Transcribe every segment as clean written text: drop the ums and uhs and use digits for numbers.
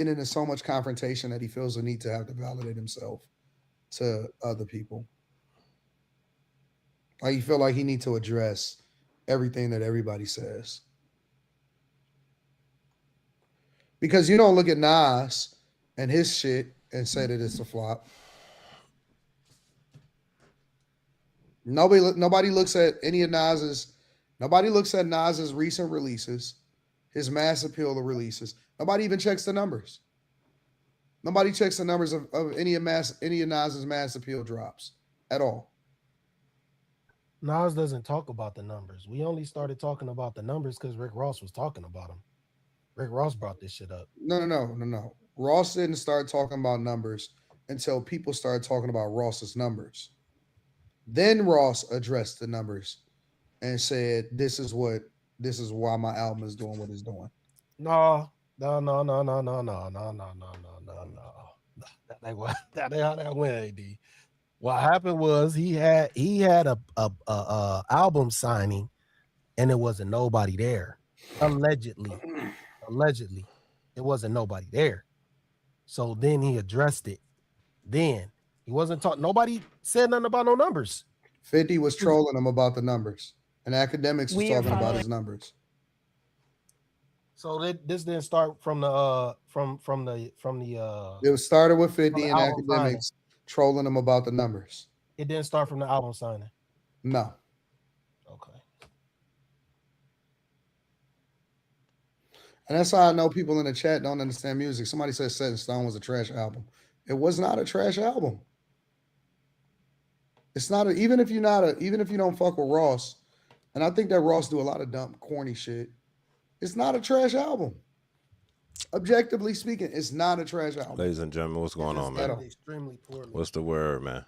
getting into so much confrontation that he feels the need to have to validate himself to other people. Like you feel like he need to address everything that everybody says. Because you don't look at Nas and his shit and say that it's a flop. Nobody looks at any of Nas's. Nobody looks at Nas's recent releases, his mass appeal releases. Nobody even checks the numbers. Nobody checks the numbers of any of Nas's mass appeal drops at all. Nas doesn't talk about the numbers. We only started talking about the numbers because Rick Ross was talking about them. Rick Ross brought this shit up. No. Ross didn't start talking about numbers until people started talking about Ross's numbers. Then Ross addressed the numbers and said, this is why my album is doing what it's doing." No, no. That ain't what that ain't how that went, AD. What happened was he had a album signing and it wasn't nobody there. Allegedly. Allegedly. It wasn't nobody there. So then he addressed it. Then he wasn't talking, nobody said nothing about no numbers. 50 was trolling him about the numbers, and academics was We're talking about following. his numbers. So this didn't start from the It was started with from 50 the and album signing. academics trolling him about the numbers. It didn't start from the album signing. No. Okay. And that's how I know people in the chat don't understand music. Somebody said Set in Stone was a trash album. It was not a trash album. It's not a, even if you don't fuck with Ross, and I think that Ross do a lot of dumb, corny shit. It's not a trash album. Objectively speaking, it's not a trash album Ladies and gentlemen, what's It going just on, at man? ended all. extremely poorly. What's the word, man?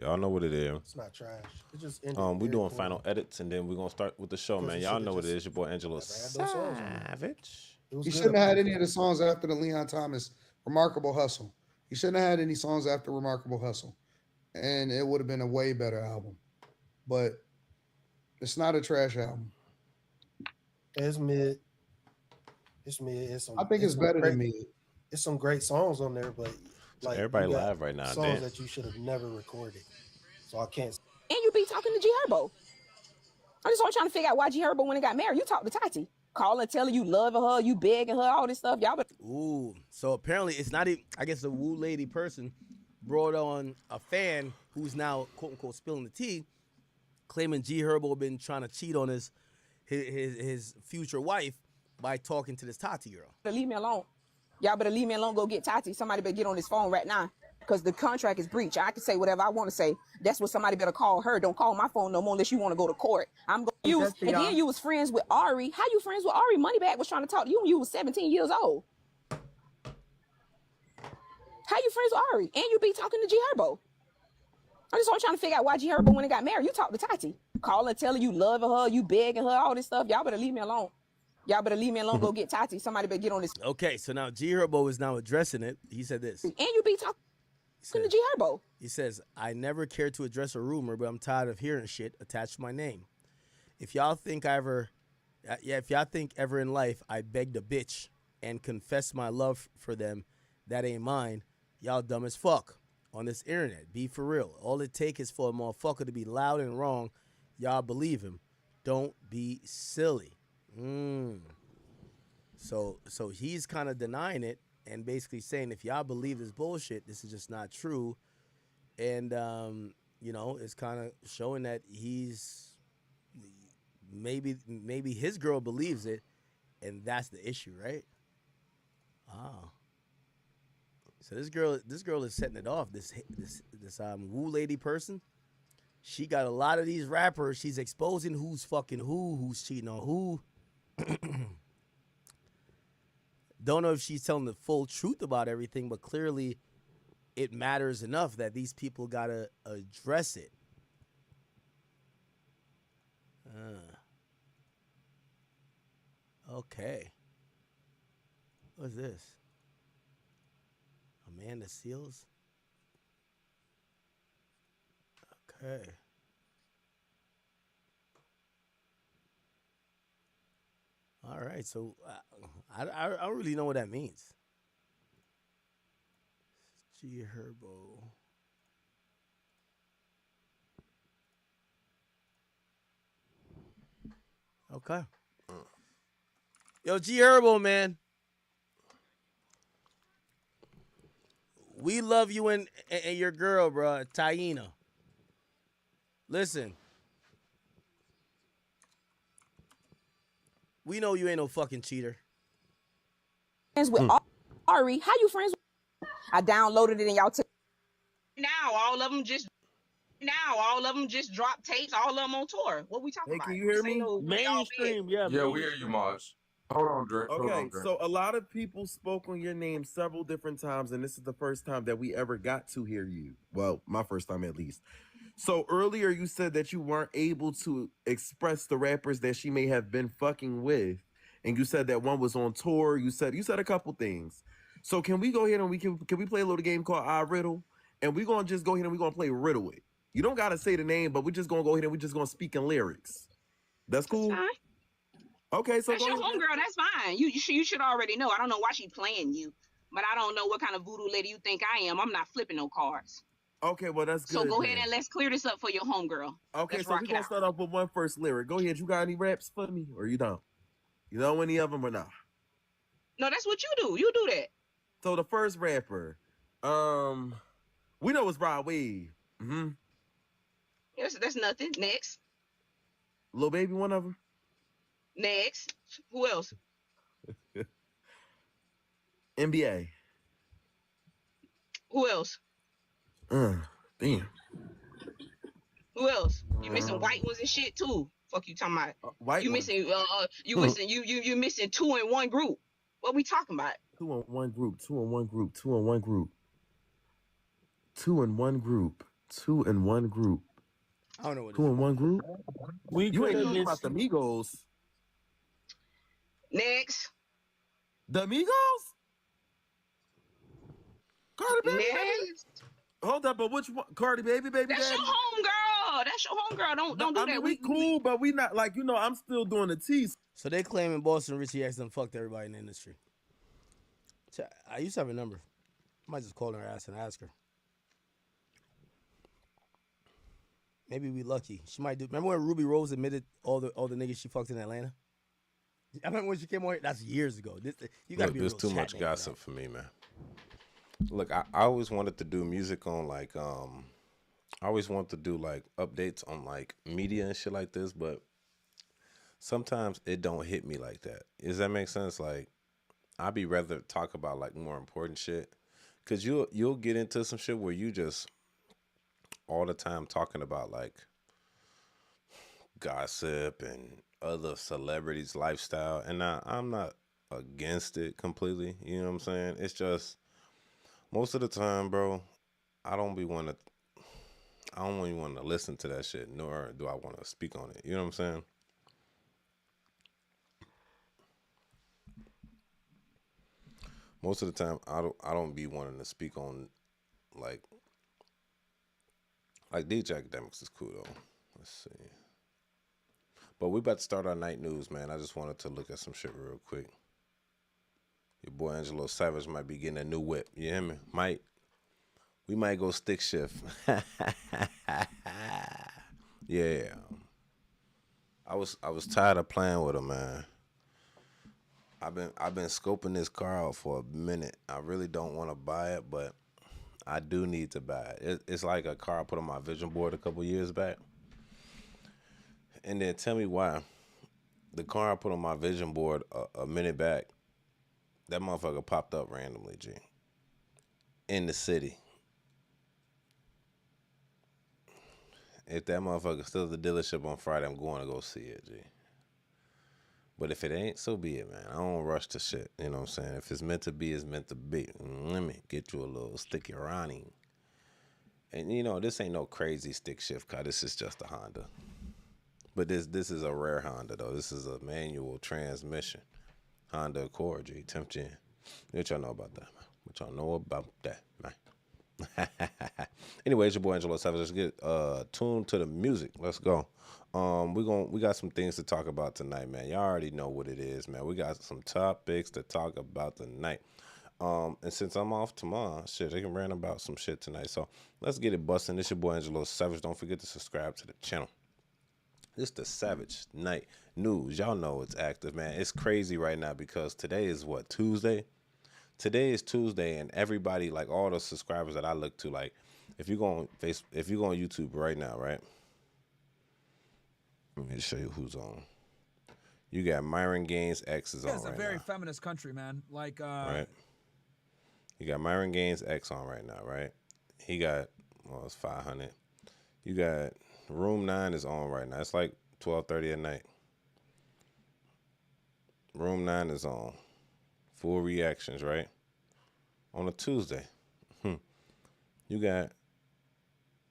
Y'all know what it is. It's not trash. It just ended We very doing poorly. final edits and then we're gonna start with the show, Because man. it Y'all should have know what it just is. Your boy Angelo never had those songs on there. Savage. It was He good shouldn't up have had until any of the songs after the Leon Thomas Remarkable Hustle. He shouldn't have had any songs after Remarkable Hustle. And it would have been a way better album. But it's not a trash album. it's mid. It's mid. I think it's better than me. It's some great songs on there, but So like everybody you got live right now. songs Damn. that you should have never recorded. So I can't. And you be talking to G Herbo. I'm just trying to figure out why G Herbo, when he got married, you talked to Tati. Calling, telling you loving her, you begging her, all this stuff. Y'all better. Ooh, so apparently it's not even. I guess the woo lady person brought on a fan who's now quote unquote spilling the tea, claiming G Herbo been trying to cheat on his future wife by talking to this Tati girl. Leave me alone. Y'all better leave me alone. Go get Tati. Somebody better get on this phone right now. Because the contract is breached. I can say whatever I want to say. That's what somebody better call her. Don't call my phone no more unless you want to go to court. I'm going to use. And then you was friends with Ari. How you friends with Ari? Moneybag was trying to talk to you when you was 17 years old. How you friends with Ari? And you be talking to G Herbo. I'm just trying to figure out why G Herbo, when he got married, you talked to Tati. Calling, telling you loving her, you begging her, all this stuff. Y'all better leave me alone. Y'all better leave me alone. Go get Tati. Somebody better get on this. Okay, so now G Herbo is now addressing it. He said this. And you be talking to G Herbo. He says, I never cared to address a rumor, but I'm tired of hearing shit attached to my name. If y'all think ever in life I begged a bitch and confessed my love for them, that ain't mine, y'all dumb as fuck. On this internet, be for real. All it take is for a motherfucker to be loud and wrong. Y'all believe him. Don't be silly. So he's kind of denying it and basically saying if y'all believe this bullshit, this is just not true. And it's kind of showing that he's maybe his girl believes it, and that's the issue, right? Ah. So this girl is setting it off. This woo lady person, she got a lot of these rappers. She's exposing who's fucking who's cheating on who. Don't know if she's telling the full truth about everything, but clearly it matters enough that these people gotta address it. Okay. What's this? Amanda Seals? Okay. All right, so I don't really know what that means. G Herbo. Okay. Yo, G Herbo, man. We love you and your girl, bro, Taina. Listen. We know you ain't no fucking cheater. Friends with Ari. How you friends with? I downloaded it and y'all took. Now all of them just drop tapes. All of them on tour. What we talking Hey, about? can you hear This ain't me? no way y'all big. Mainstream, yeah. Yeah, we hear you, Maj. Hold on, Drake. Hold Okay, on, Drake. so a lot of people spoke on your name several different times, and this is the first time that we ever got to hear you. Well, my first time at least. So earlier you said that you weren't able to express the rappers that she may have been fucking with, and you said that one was on tour. You said a couple things. So can we go ahead and can we play a little game called I Riddle? And we're gonna just go ahead and we're gonna play Riddle it. You don't gotta say the name, but we're just gonna go ahead and we're just gonna speak in lyrics. That's cool. Fine. Okay, so That's go your ahead. homegirl. That's fine. You should already know. I don't know why she playing you, but I don't know what kind of voodoo lady you think I am. I'm not flipping no cards. Okay, well that's good. So go ahead then. and let's clear this up for your homegirl. Okay, Let's so rock we're it gonna out. start off with one first lyric. Go ahead. You got any raps for me, or you don't? You know any of them or not? No, that's what you do. You do that. So the first rapper, we know it's Rod Wave. That's nothing. Next. Lil Baby, one of them. Next. Who else? NBA. Who else? Damn. Who else? You missing white ones and shit too. Fuck you talking about. White You ones. missing you missing 2 in 1 group. What we talking about? 2 in 1 group. 2 in 1 group. 2 in 1 group. 2 in 1 group. 2 in 1 group. I don't know what 2 in 1 group. We You ain't could talking about the Migos. Next. The Migos? Cardi Baby. Next. Hold up, but which one? Cardi Baby, baby. That's daddy? your homegirl. That's your homegirl. Don't do I that. mean, we cool, but we not like I'm still doing the tease. So they claiming Boston Richie X done fucked everybody in the industry. I used to have a number. I might just call her ass and ask her. Maybe we lucky. She might do. Remember when Ruby Rose admitted all the niggas she fucked in Atlanta? I remember when she came on here. That's years ago. You gotta Look, be. there's too much gossip for me, man. Look, I always wanted to do music on like I always wanted to do like updates on like media and shit like this, but sometimes it don't hit me like that. Does that make sense? Like I'd be rather talk about like more important shit, cause you'll get into some shit where you just all the time talking about like gossip and other celebrities' lifestyle, and I'm not against it completely. You know what I'm saying? It's just most of the time, bro, I don't even want to listen to that shit, nor do I want to speak on it. You know what I'm saying? Most of the time, I don't be wanting to speak on like DJ Academics is cool though. Let's see. But we about to start our night news, man. I just wanted to look at some shit real quick. Your boy Angelo Savage might be getting a new whip. You hear me? We might go stick shift. Yeah. I was tired of playing with him, man. I've been scoping this car out for a minute. I really don't want to buy it, but I do need to buy it. It's like a car I put on my vision board a couple years back. And then tell me why. The car I put on my vision board a minute back, that motherfucker popped up randomly, G. In the city. If that motherfucker's still at the dealership on Friday, I'm going to go see it, G. But if it ain't, so be it, man. I don't rush to shit. You know what I'm saying? If it's meant to be, it's meant to be. Let me get you a little sticky Ronnie. And, this ain't no crazy stick shift car. This is just a Honda. But this is a rare Honda, though. This is a manual transmission. Honda Accord, G. 10th gen. What y'all know about that, man? What y'all know about that, man? Anyway, it's your boy Angelo Savage. Let's get tuned to the music. Let's go. We got some things to talk about tonight, man. Y'all already know what it is, man. We got some topics to talk about tonight. And since I'm off tomorrow, shit, they can rant about some shit tonight. So let's get it busting. This your boy Angelo Savage. Don't forget to subscribe to the channel. This the Savage Night News. Y'all know it's active, man. It's crazy right now because today is what, Tuesday? Today is Tuesday, and everybody, like all the subscribers that I look to, like if you go on YouTube right now, right? Let me show you who's on. You got Myron Gaines X is on It's a right very now. feminist country, man. Like, Right. You got Myron Gaines X on right now, right? He got, well, it's 500. You got Room 9 is on right now. It's like 12:30 at night. Room 9 is on. Full reactions, right? On a Tuesday. You got,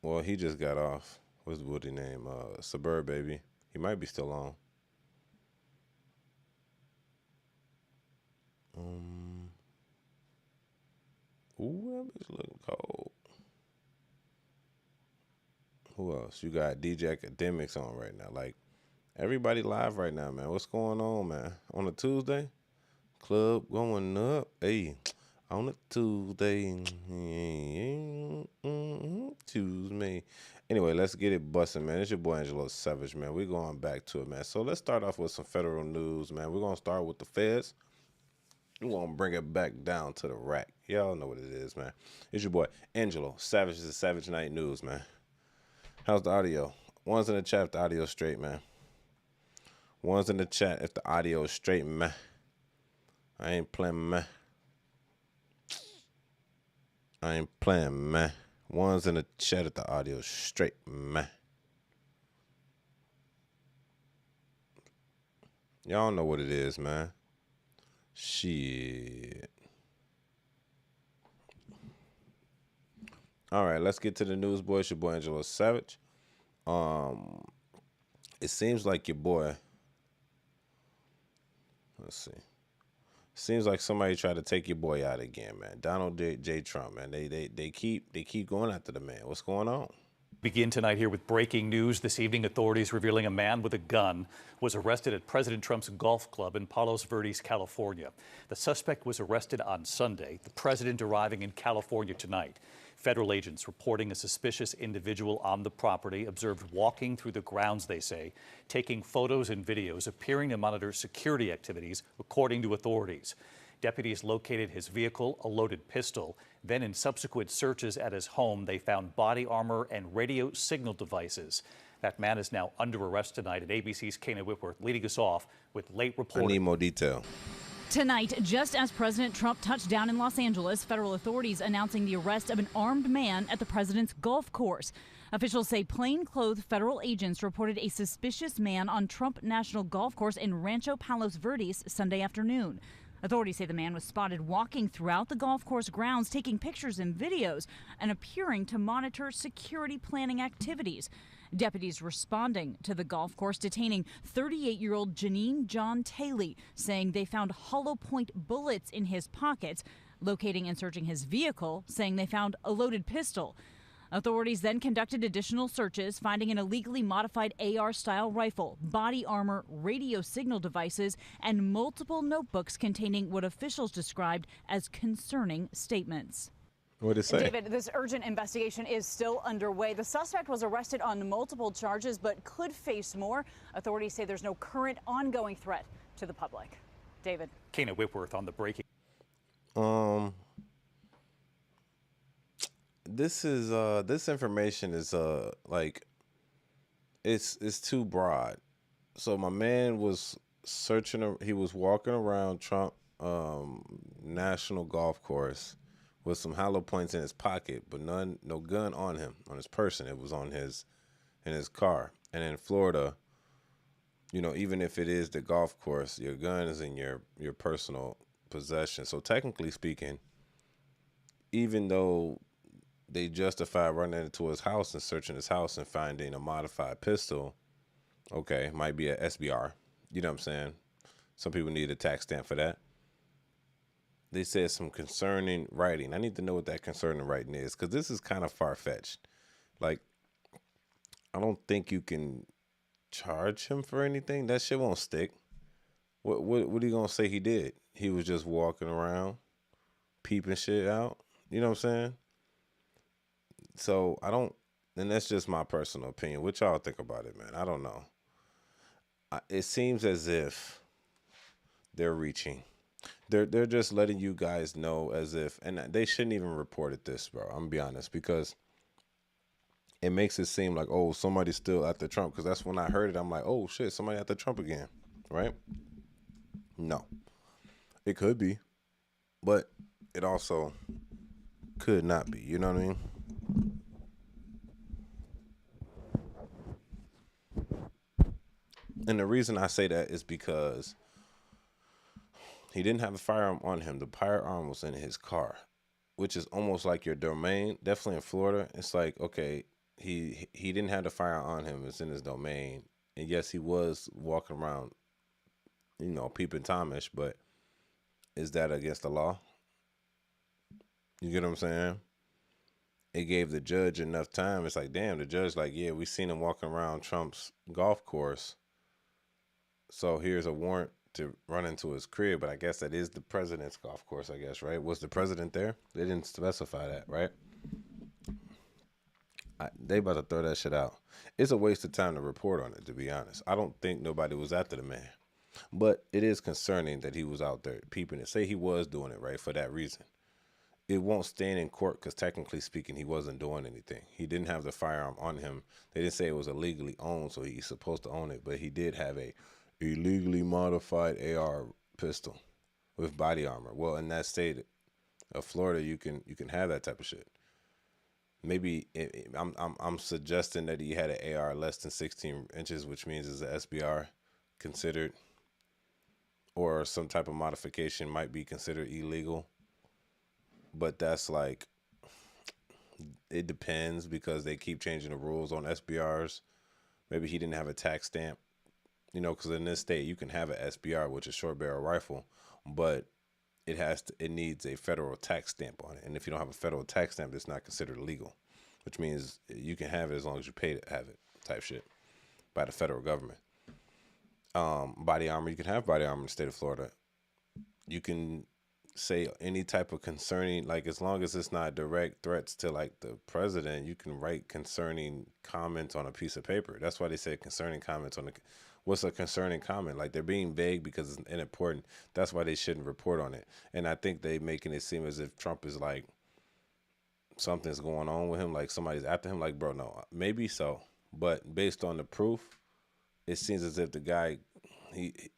well, he just got off. What's the name? Suburb Baby. He might be still on. Ooh, that bitch looking cold. Who else? You got DJ Academics on right now. Like, everybody live right now, man. What's going on, man? On a Tuesday? Club going up. Hey, on a Tuesday. Choose me. Anyway, let's get it busting, man. It's your boy Angelo Savage, man. We're going back to it, man. So let's start off with some federal news, man. We're going to start with the feds. We're going to bring it back down to the rack. Y'all know what it is, man. It's your boy Angelo Savage. Is Savage Night News, man. How's the audio? One's in the chat if the audio is straight, man. One's in the chat if the audio is straight, man. I ain't playing, man. I ain't playing, man. One's in the chat if the audio is straight, man. Y'all know what it is, man. Shit. All right, let's get to the news, boy. It's your boy Angelo Savage. It seems like your boy. Let's see. Seems like somebody tried to take your boy out again, man. Donald J. Trump, man. They keep going after the man. What's going on? Begin tonight here with breaking news. This evening, authorities revealing a man with a gun was arrested at President Trump's golf club in Palos Verdes, California. The suspect was arrested on Sunday, the president arriving in California tonight. Federal agents reporting a suspicious individual on the property observed walking through the grounds, they say, taking photos and videos, appearing to monitor security activities, according to authorities. Deputies located his vehicle, a loaded pistol. Then in subsequent searches at his home, they found body armor and radio signal devices. That man is now under arrest tonight, and ABC's Kana Whitworth leading us off with late I reporting. need more detail. Tonight, just as President Trump touched down in Los Angeles, federal authorities announcing the arrest of an armed man at the president's golf course. Officials say plainclothes federal agents reported a suspicious man on Trump National Golf Course in Rancho Palos Verdes Sunday afternoon. Authorities say the man was spotted walking throughout the golf course grounds, taking pictures and videos, and appearing to monitor security planning activities. Deputies responding to the golf course detaining 38-year-old Janine John Taylor, saying they found hollow point bullets in his pockets, locating and searching his vehicle, saying they found a loaded pistol. Authorities then conducted additional searches, finding an illegally modified AR-style rifle, body armor, radio signal devices, and multiple notebooks containing what officials described as concerning statements. What did it say? David, this urgent investigation is still underway. The suspect was arrested on multiple charges but could face more. Authorities say there's no current ongoing threat to the public. David. Kana Whitworth on the breaking. This information is like it's too broad. So my man was searching. He was walking around Trump National Golf Course with some hollow points in his pocket, but no gun on him, on his person. It was in his car. And in Florida, you know, even if it is the golf course, your gun is in your personal possession. So technically speaking, even though they justify running into his house and searching his house and finding a modified pistol, okay, might be a SBR. You know what I'm saying? Some people need a tax stamp for that. They said some concerning writing. I need to know what that concerning writing is, because this is kind of far-fetched. Like, I don't think you can charge him for anything. That shit won't stick. What are you gonna say he did? He was just walking around, peeping shit out. You know what I'm saying? So I don't, and that's just my personal opinion. What y'all think about it, man? I don't know. It seems as if they're reaching. They're just letting you guys know as if, and they shouldn't even reported this, bro. I'm gonna be honest, because it makes it seem like, oh, somebody's still after Trump. Because that's when I heard it. I'm like, oh shit, somebody after Trump again, right? No, it could be, but it also could not be. You know what I mean? And the reason I say that is because he didn't have a firearm on him. The firearm was in his car, which is almost like your domain. Definitely in Florida, it's like, okay, he didn't have the firearm on him. It's in his domain. And yes, he was walking around, you know, peeping Tomish, but is that against the law? You get what I'm saying? It gave the judge enough time. It's like, damn, the judge like, yeah, we seen him walking around Trump's golf course. So here's a warrant to run into his crib, but I guess that is the president's golf course, I guess, right? Was the president there? They didn't specify that, right? They about to throw that shit out. It's a waste of time to report on it, to be honest. I don't think nobody was after the man. But it is concerning that he was out there peeping it. Say he was doing it, right, for that reason. It won't stand in court because technically speaking, he wasn't doing anything. He didn't have the firearm on him. They didn't say it was illegally owned, so he's supposed to own it. But he did have a illegally modified AR pistol with body armor. Well, in that state of Florida, you can have that type of shit. Maybe I'm suggesting that he had an AR less than 16 inches, which means is a SBR considered, or some type of modification might be considered illegal. But that's like, it depends because they keep changing the rules on SBRs. Maybe he didn't have a tax stamp, you know, because in this state you can have an SBR, which is short barrel rifle, but it needs a federal tax stamp on it. And if you don't have a federal tax stamp, it's not considered legal, which means you can have it as long as you pay to have it, type shit, by the federal government. Body armor, you can have body armor in the state of Florida. You can say any type of concerning, like as long as it's not direct threats to like the president, you can write concerning comments on a piece of paper. That's why they say concerning comments on the, what's a concerning comment? Like they're being vague because it's unimportant. That's why they shouldn't report on it. And I think they making it seem as if Trump is like, something's going on with him, like somebody's after him. Like, bro, no, maybe so, but based on the proof, it seems as if the guy,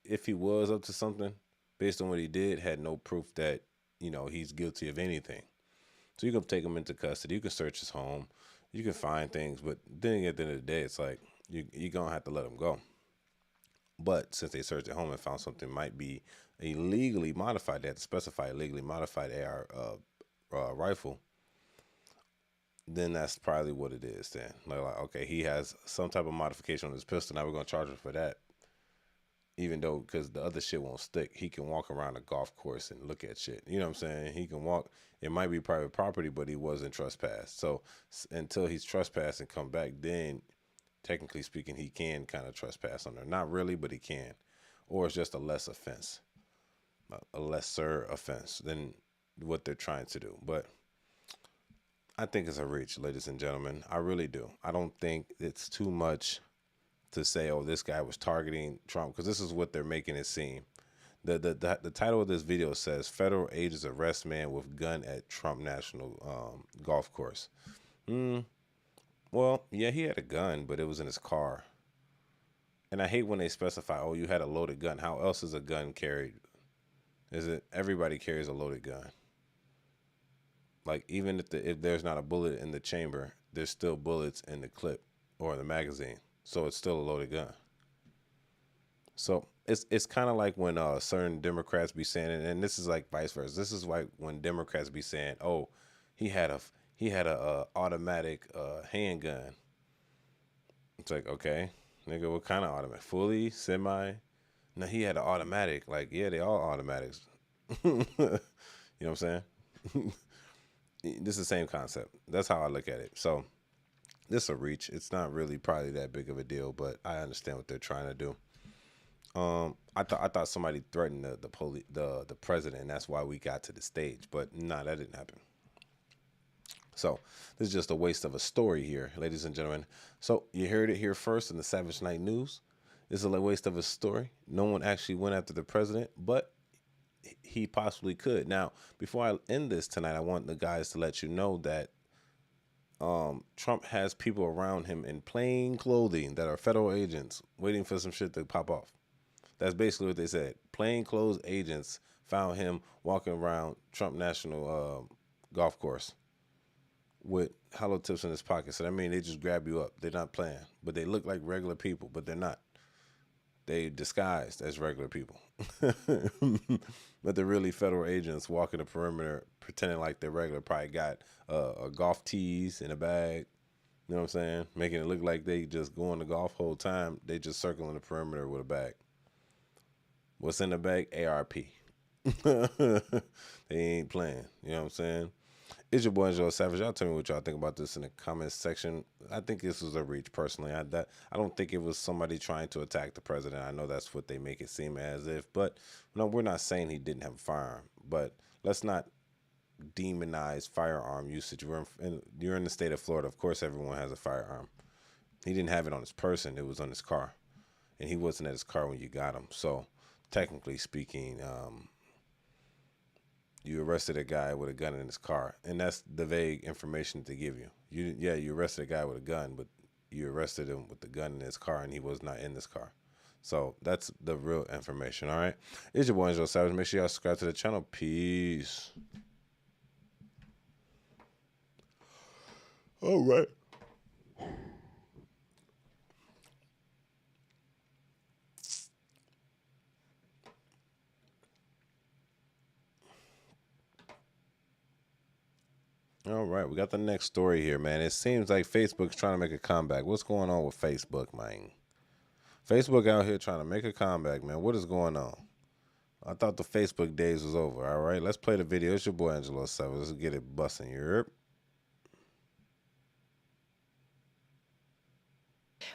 if he was up to something, based on what he did, had no proof that, you know, he's guilty of anything. So you can take him into custody. You can search his home. You can find things. But then at the end of the day, it's like, you're going to have to let him go. But since they searched at home and found something might be illegally modified, they had to specify illegally modified AR rifle, then that's probably what it is then. Like, okay, he has some type of modification on his pistol. Now we're going to charge him for that. Even though, because the other shit won't stick, he can walk around a golf course and look at shit. You know what I'm saying? He can walk. It might be private property, but he wasn't trespassed. So until he's trespassed and come back, then technically speaking, he can kind of trespass on there. Not really, but he can. Or it's just a less offense, a lesser offense than what they're trying to do. But I think it's a reach, ladies and gentlemen. I really do. I don't think it's too much to say, oh, this guy was targeting Trump, because this is what they're making it seem. The title of this video says, federal agents arrest man with gun at Trump National golf course. Well, yeah, he had a gun, but it was in his car. And I hate when they specify, oh, you had a loaded gun. How else is a gun carried? Is it everybody carries a loaded gun? Like, even if there's not a bullet in the chamber, there's still bullets in the clip or in the magazine. So it's still a loaded gun. So it's kind of like when certain Democrats be saying, and this is like vice versa. This is like when Democrats be saying, "Oh, he had a automatic handgun." It's like, okay, nigga, what kind of automatic? Fully, semi? No, he had an automatic. Like, yeah, they all automatics. You know what I'm saying? This is the same concept. That's how I look at it. So this is a reach. It's not really probably that big of a deal, but I understand what they're trying to do. I thought somebody threatened the president, and that's why we got to the stage. But nah, that didn't happen. So this is just a waste of a story here, ladies and gentlemen. So you heard it here first in the Savage Night News. This is a waste of a story. No one actually went after the president, but he possibly could. Now, before I end this tonight, I want the guys to let you know that Trump has people around him in plain clothing that are federal agents waiting for some shit to pop off. That's basically what they said. Plain clothes agents found him walking around Trump National golf course with hollow tips in his pocket. So that means they just grab you up. They're not playing, but they look like regular people, but they're not. They disguised as regular people. But they're really federal agents walking the perimeter pretending like they're regular. Probably got a golf tees in a bag. You know what I'm saying? Making it look like they just going to golf whole time. They just circling the perimeter with a bag. What's in the bag? ARP. They ain't playing. You know what I'm saying? It's your boy Angelo Savage. Y'all tell me what y'all think about this in the comments section. I think this was a reach personally. I don't think it was somebody trying to attack the president. I know that's what they make it seem as if, but no, we're not saying he didn't have a firearm. But let's not demonize firearm usage. You're in the state of Florida. Of course, everyone has a firearm. He didn't have it on his person. It was on his car, and he wasn't at his car when you got him. So, technically speaking, you arrested a guy with a gun in his car, and that's the vague information to give you. You arrested a guy with a gun, but you arrested him with the gun in his car, and he was not in this car. So that's the real information. All right, it's your boy Angelo Savage. Make sure y'all subscribe to the channel. Peace. All right. All right, we got the next story here, man. It seems like Facebook's trying to make a comeback. What's going on with Facebook, man? Facebook out here trying to make a comeback, man. What is going on? I thought the Facebook days was over. All right, let's play the video. It's your boy Angelo Savage. Let's get it busting. Europe.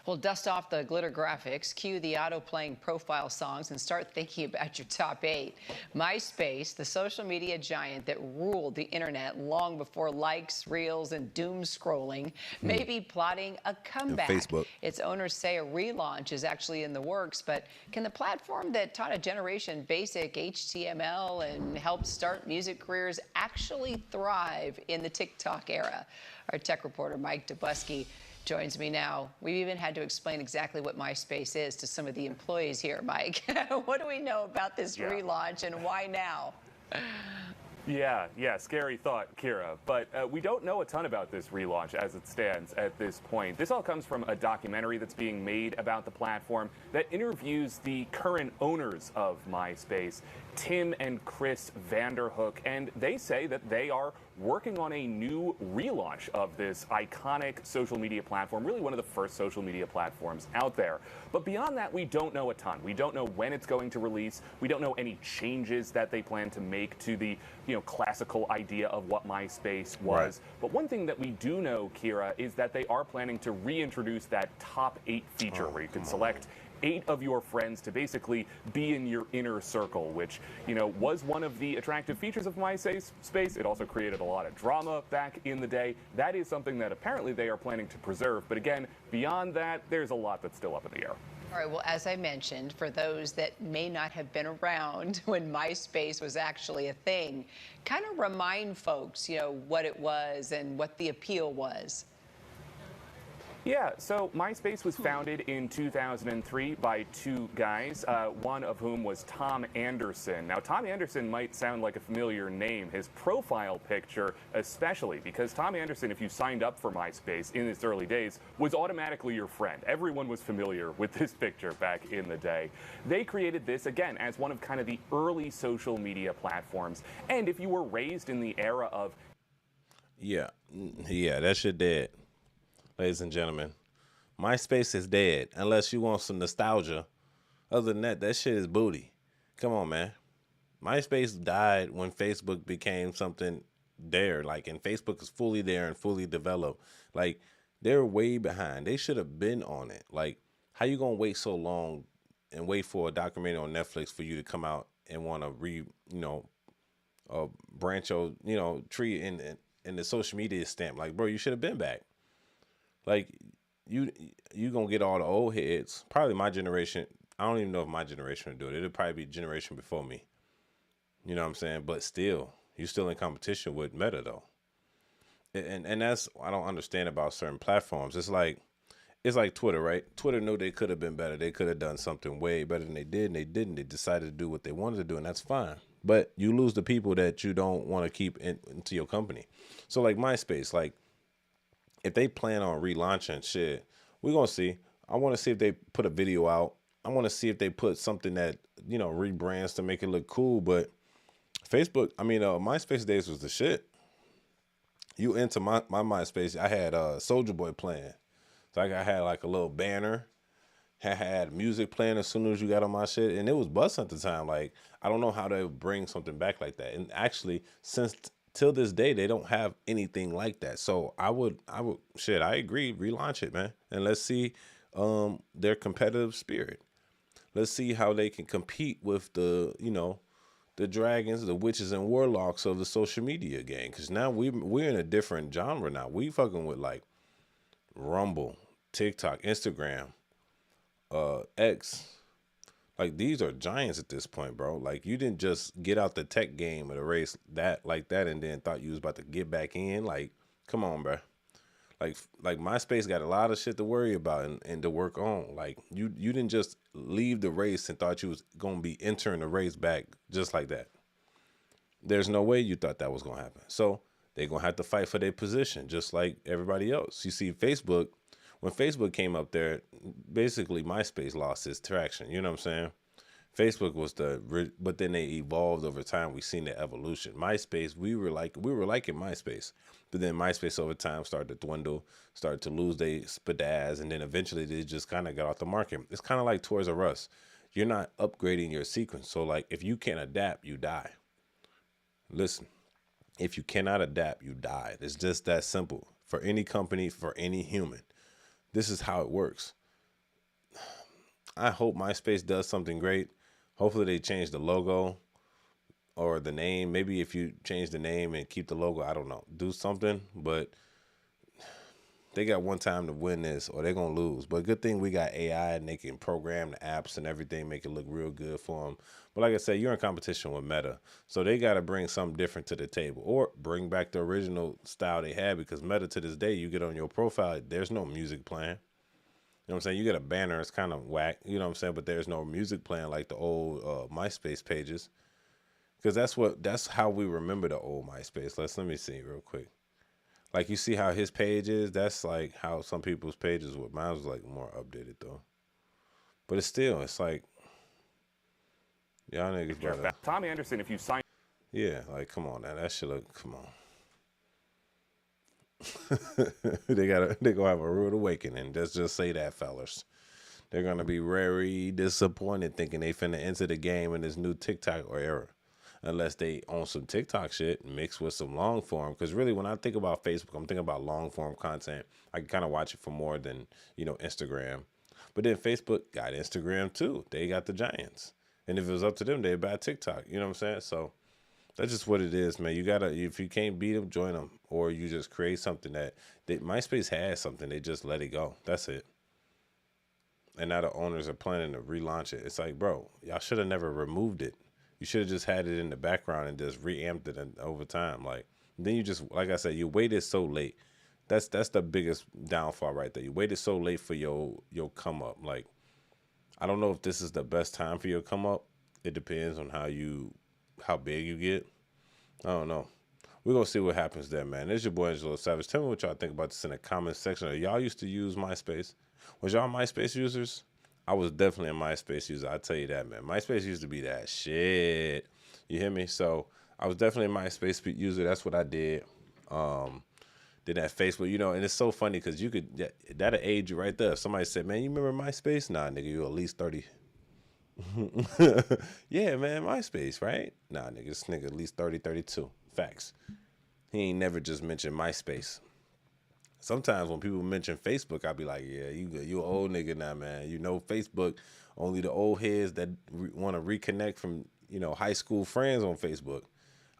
Well, dust off the glitter graphics, cue the auto-playing profile songs, and start thinking about your top 8. MySpace, the social media giant that ruled the internet long before likes, reels, and doom scrolling, may be plotting a comeback. Facebook. Its owners say a relaunch is actually in the works, but can the platform that taught a generation basic HTML and helped start music careers actually thrive in the TikTok era? Our tech reporter, Mike Dubusky, joins me now. We've even had to explain exactly what MySpace is to some of the employees here, Mike. What do we know about this relaunch and why now? Yeah, scary thought, Kira. But we don't know a ton about this relaunch as it stands at this point. This all comes from a documentary that's being made about the platform that interviews the current owners of MySpace, Tim and Chris Vanderhook, and they say that they are working on a new relaunch of this iconic social media platform, really one of the first social media platforms out there. But beyond that, we don't know a ton. We don't know when it's going to release. We don't know any changes that they plan to make to the, classical idea of what MySpace was. Right. But one thing that we do know, Kira, is that they are planning to reintroduce that top 8 feature where you can select 8 of your friends to basically be in your inner circle, which, was one of the attractive features of MySpace. It also created a lot of drama back in the day. That is something that apparently they are planning to preserve. But again, beyond that, there's a lot that's still up in the air. All right, well, as I mentioned, for those that may not have been around when MySpace was actually a thing, kind of remind folks, what it was and what the appeal was. Yeah, so MySpace was founded in 2003 by 2 guys, one of whom was Tom Anderson. Now, Tom Anderson might sound like a familiar name, his profile picture especially, because Tom Anderson, if you signed up for MySpace in its early days, was automatically your friend. Everyone was familiar with this picture back in the day. They created this, again, as one of kind of the early social media platforms. And if you were raised in the era of... Yeah, that shit dead. Ladies and gentlemen, MySpace is dead unless you want some nostalgia. Other than that, that shit is booty. Come on, man. MySpace died when Facebook became something there. And Facebook is fully there and fully developed. They're way behind. They should have been on it. How you gonna wait so long and wait for a documentary on Netflix for you to come out and want to branch your, tree in the social media stamp. Like, bro, you should have been back. Like, you gonna get all the old heads. Probably my generation. I don't even know if my generation would do it. It'll probably be a generation before me. You know what I'm saying? But still, you're still in competition with Meta, though. And that's I don't understand about certain platforms. It's like Twitter, right? Twitter knew they could have been better. They could have done something way better than they did, and they didn't. They decided to do what they wanted to do, and that's fine. But you lose the people that you don't want to keep into your company. So like MySpace, like if they plan on relaunching shit, we're gonna see. I want to see if they put a video out. I want to see if they put something that rebrands to make it look cool. But MySpace days was the shit. You into my MySpace, I had Soulja Boy playing. So I had like a little banner. I had music playing as soon as you got on my shit. And it was busting at the time. Like, I don't know how they would bring something back like that. And actually, since till this day, they don't have anything like that. So I agree, relaunch it, man. And let's see their competitive spirit. Let's see how they can compete with the dragons, the witches and warlocks of the social media game. Because now we're in a different genre now. We fucking with like Rumble, TikTok, Instagram, X. Like, these are giants at this point, bro. Like, you didn't just get out the tech game of the race like that and then thought you was about to get back in. Like, come on, bro. Like MySpace got a lot of shit to worry about and to work on. Like, you didn't just leave the race and thought you was gonna be entering the race back just like that. There's no way you thought that was gonna happen. So they're gonna have to fight for their position, just like everybody else. You see, Facebook, when Facebook came up there, basically MySpace lost its traction. You know what I'm saying? Facebook was but then they evolved over time. We've seen the evolution. MySpace, we were liking MySpace, but then MySpace over time started to dwindle, started to lose their spazz, and then eventually they just kind of got off the market. It's kind of like Toys R Us. You're not upgrading your sequence. So like, if you can't adapt, you die. Listen, if you cannot adapt, you die. It's just that simple. For any company, for any human, this is how it works. I hope MySpace does something great. Hopefully they change the logo or the name. Maybe if you change the name and keep the logo, I don't know, do something. But they got one time to win this or they're going to lose. But good thing we got AI and they can program the apps and everything, make it look real good for them. But like I said, you're in competition with Meta. So they got to bring something different to the table or bring back the original style they had, because Meta to this day, you get on your profile, there's no music playing. You know what I'm saying? You get a banner, it's kind of whack, you know what I'm saying? But there's no music playing like the old MySpace pages. Because that's how we remember the old MySpace. Let me see real quick. Like, you see how his page is? That's like how some people's pages were. Mine was like more updated though. But it's like, y'all niggas better. Tom Anderson, if you sign. Yeah, like, come on now. That shit look, come on. They gonna have a rude awakening. Let's just say that, fellas. They're gonna be very disappointed thinking they finna enter the game in this new TikTok era, unless they own some TikTok shit mixed with some long form. Because really, when I think about Facebook, I'm thinking about long form content. I can kind of watch it for more than Instagram. But then Facebook got Instagram too. They got the giants, and if it was up to them, they'd buy TikTok. You know what I'm saying? So that's just what it is, man. You gotta, if you can't beat them, join them, or you just create something that MySpace has something. They just let it go. That's it. And now the owners are planning to relaunch it. It's like, bro, y'all should have never removed it. You should have just had it in the background and just reamped it over time. Like, then you just, like I said, you waited so late. That's the biggest downfall right there. You waited so late for your come up. Like, I don't know if this is the best time for your come up. It depends on how big you get. I don't know. We're going to see what happens there, man. This is your boy, Angelo Savage. Tell me what y'all think about this in the comment section. Y'all used to use MySpace. Was y'all MySpace users? I was definitely a MySpace user. I tell you that, man. MySpace used to be that shit. You hear me? So I was definitely a MySpace user. That's what I did. Did that Facebook, and it's so funny because you could, that'll age you right there. If somebody said, man, you remember MySpace? Nah, nigga, you at least 30. Yeah, man, MySpace, right? Nah, nigga, this nigga at least 30, 32. Facts. He ain't never just mentioned MySpace. Sometimes when people mention Facebook, I be like, yeah, you an old nigga now, man. You know, Facebook, only the old heads that want to reconnect from, high school friends on Facebook.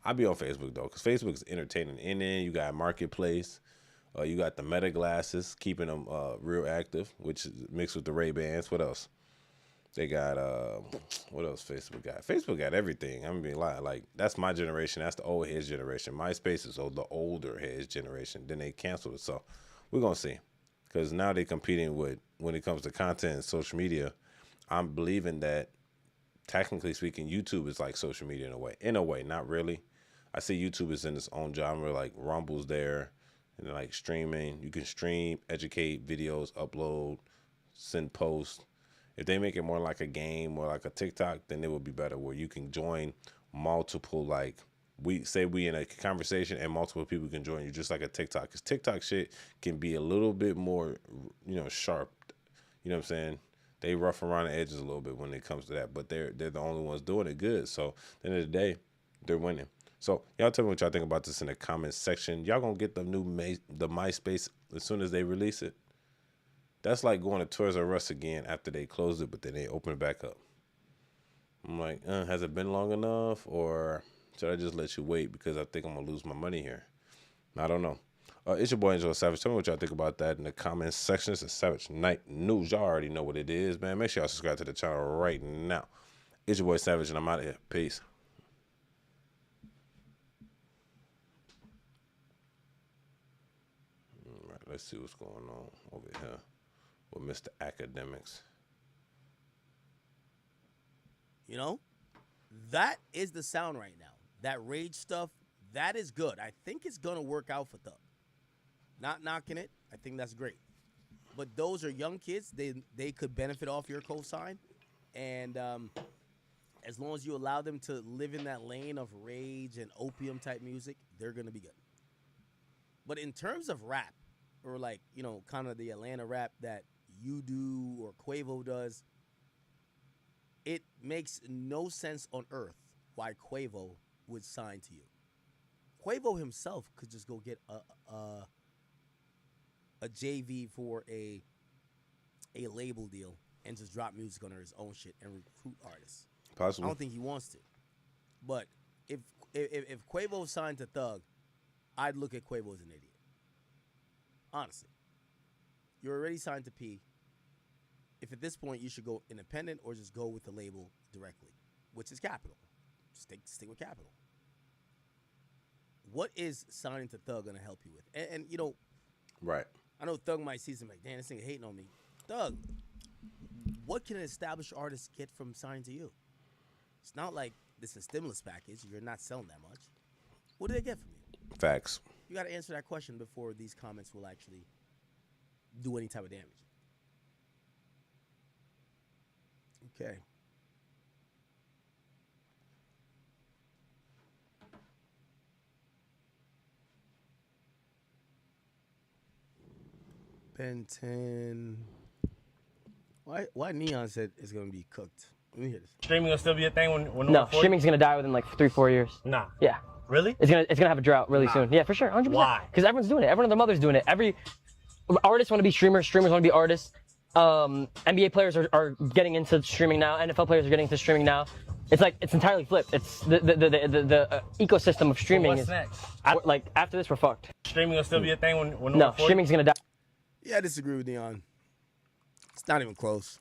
I be on Facebook, though, because Facebook is entertaining. And then you got Marketplace. You got the Meta glasses, keeping them real active, which is mixed with the Ray-Bans. What else? They got, what else Facebook got? Facebook got everything. I'm being like, that's my generation. That's the old heads generation. MySpace is the older heads generation. Then they canceled it. So we're going to see. Because now they're competing with, when it comes to content and social media, I'm believing that, technically speaking, YouTube is like social media in a way. In a way, not really. I see YouTube is in its own genre, like Rumble's there, and then like streaming. You can stream, educate, videos, upload, send posts. If they make it more like a game or like a TikTok, then it would be better where you can join multiple, like we in a conversation and multiple people can join you, just like a TikTok. Because TikTok shit can be a little bit more, sharp. You know what I'm saying? They rough around the edges a little bit when it comes to that, but they're the only ones doing it good. So at the end of the day, they're winning. So y'all tell me what y'all think about this in the comments section. Y'all gonna get the new the MySpace as soon as they release it? That's like going to Toys R Us again after they closed it, but then they open it back up. I'm like, has it been long enough, or should I just let you wait because I think I'm going to lose my money here? I don't know. It's your boy, Angelo Savage. Tell me what y'all think about that in the comments section. It's a Savage Night News. Y'all already know what it is, man. Make sure y'all subscribe to the channel right now. It's your boy, Savage, and I'm out of here. Peace. All right, let's see what's going on over here with Mr. Academics. That is the sound right now. That rage stuff, that is good. I think it's going to work out for Thug. Not knocking it. I think that's great. But those are young kids. They could benefit off your cosign. And as long as you allow them to live in that lane of rage and opium type music, they're going to be good. But in terms of rap, or like, kind of the Atlanta rap that you do or Quavo does, it makes no sense on earth why Quavo would sign to you. Quavo himself could just go get a JV for a label deal and just drop music under his own shit and recruit artists. Possible. I don't think he wants to. But if Quavo signed to Thug, I'd look at Quavo as an idiot. Honestly. You're already signed to P. If at this point you should go independent or just go with the label directly, which is Capitol. Stick with Capitol. What is signing to Thug going to help you with? And right. I know Thug might see some like, damn, this nigga hating on me. Thug, what can an established artist get from signing to you? It's not like this is a stimulus package. You're not selling that much. What do they get from you? Facts. You got to answer that question before these comments will actually do any type of damage. Okay. Ben 10. Why Neon said it's gonna be cooked? Let me hear this. Streaming will still be a thing when no, streaming's gonna die within like 3-4 years. Nah. Yeah. Really? It's gonna have a drought really soon. Yeah, for sure. 100%. Why? Because everyone's doing it. Everyone and their mother's doing it. Every artists want to be streamers. Streamers want to be artists. NBA players are getting into streaming now. NFL players are getting into streaming now. It's entirely flipped. It's the ecosystem of streaming. So what's next? Like after this, we're fucked. Streaming will still be a thing when no, streaming's gonna die. Yeah, I disagree with Neon. It's not even close.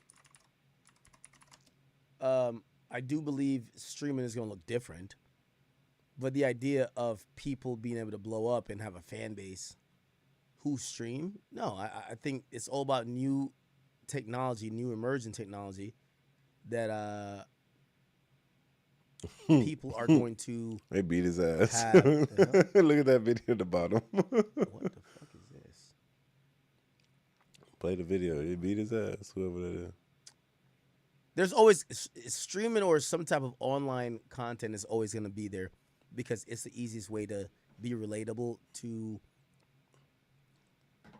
I do believe streaming is gonna look different, but the idea of people being able to blow up and have a fan base who stream, no, I think it's all about new technology, new emerging technology that people are going to. They beat his ass. Look at that video at the bottom. What the fuck is this? Play the video. They beat his ass, whoever that is. There's always streaming or some type of online content is always going to be there because it's the easiest way to be relatable to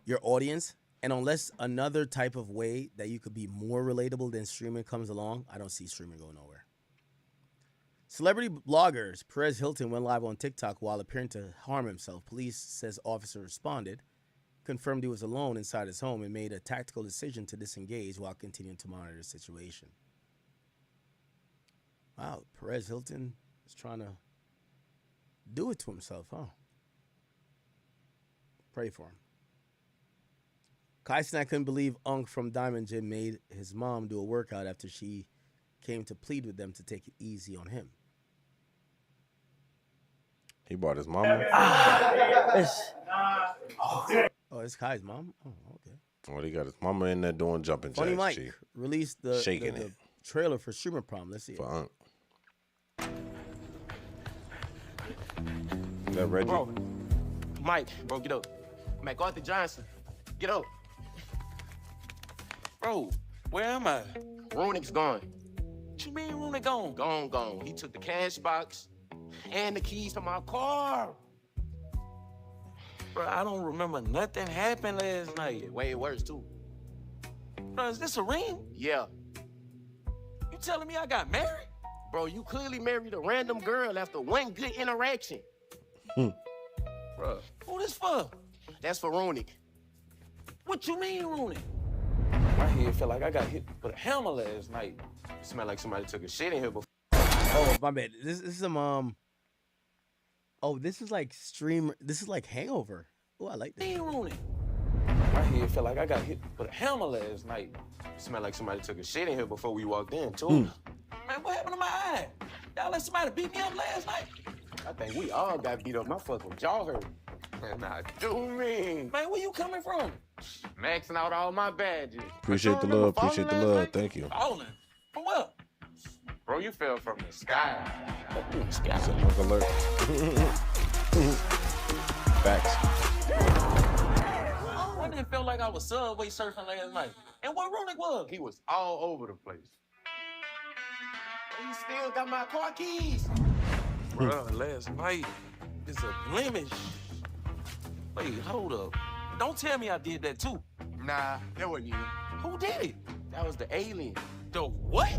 your audience. And unless another type of way that you could be more relatable than streaming comes along, I don't see streaming going nowhere. Celebrity bloggers Perez Hilton went live on TikTok while appearing to harm himself. Police says officer responded confirmed he was alone inside his home and made a tactical decision to disengage while continuing to monitor the situation. Wow, Perez Hilton is trying to do it to himself, huh? Pray for him. Kai Cenat couldn't believe Unk from Diamond Gym made his mom do a workout after she came to plead with them to take it easy on him. He brought his mama. Oh, it's Kai's mom? Oh, okay. Well, he got his mama in there doing jumping Funny jacks, Mike Chief. released the Shaking it. trailer for Streamer Prom. Let's see For it. Unk. Is that Reggie? Bro, Mike, bro, get up. MacArthur Johnson, get up. Bro, where am I? Runick's gone. What you mean Runick gone? Gone. He took the cash box and the keys to my car. Bro, I don't remember nothing happened last night. Way worse, too. Bro, is this a ring? Yeah. You telling me I got married? Bro, you clearly married a random girl after one good interaction. Bro, who this for? That's for Runick. What you mean, Runick? My head felt like I got hit with a hammer last night. It smelled like somebody took a shit in here before. Oh, my bad. This is some Oh, this is like This is like Hangover. Oh, I like this. Runick. My head felt like I got hit with a hammer last night. It smelled like somebody took a shit in here before we walked in, too. Man, what happened to my eye? Y'all let somebody beat me up last night? I think we all got beat up. My fucking jaw hurt. Man, I do mean. Man, where you coming from? Maxing out all my badges. Appreciate the love. Appreciate the love. Thank you. Falling? From where? Bro, you fell from the sky. Sky. Look alert. Facts. I didn't feel like I was subway surfing last night. And what Runick was? He was all over the place. He still got my car keys. Bro, last night is a blemish. Wait, hold up. Don't tell me I did that too. Nah, that wasn't you. Who did it? That was the alien. The what?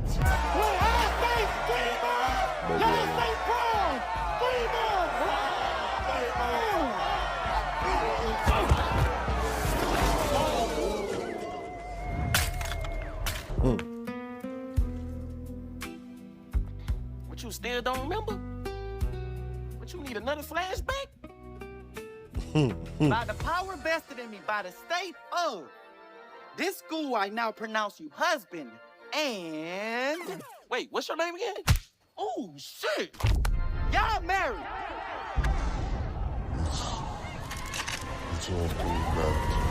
What, you still don't remember? What, you need another flashback? By the power vested in me by the state of this school, I now pronounce you husband and... Wait, what's your name again? Oh, shit! Y'all married! It's all cool, man.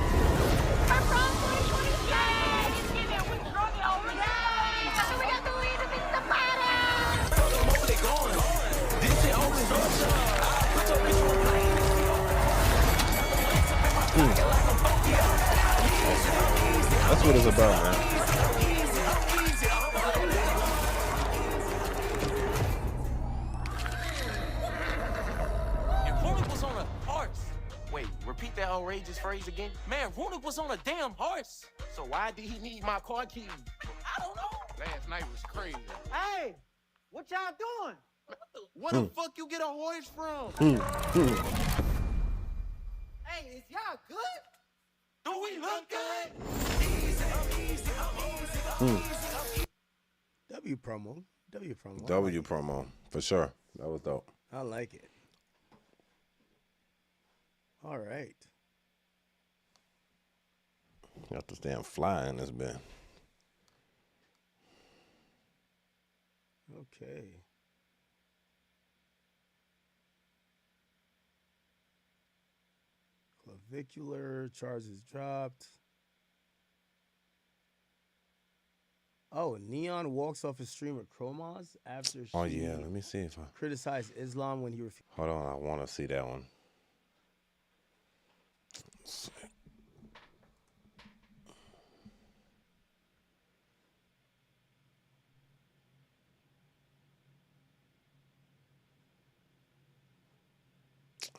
That's what it's about, man. And Runick was on a horse. Wait, repeat that outrageous phrase again? Man, Runick was on a damn horse. So why did he need my car keys? I don't know. Last night was crazy. Hey, what y'all doing? Where the fuck you get a horse from? Hey, is y'all good? Do we look good? W promo. W promo, for sure. That was dope. I like it. All right. Got this damn fly in this bin. Okay. Clavicular charges dropped. Oh, Neon walks off his stream with Chromaz after she Oh yeah, let me see if I criticized Islam when he refused. hold on. I want to see that one.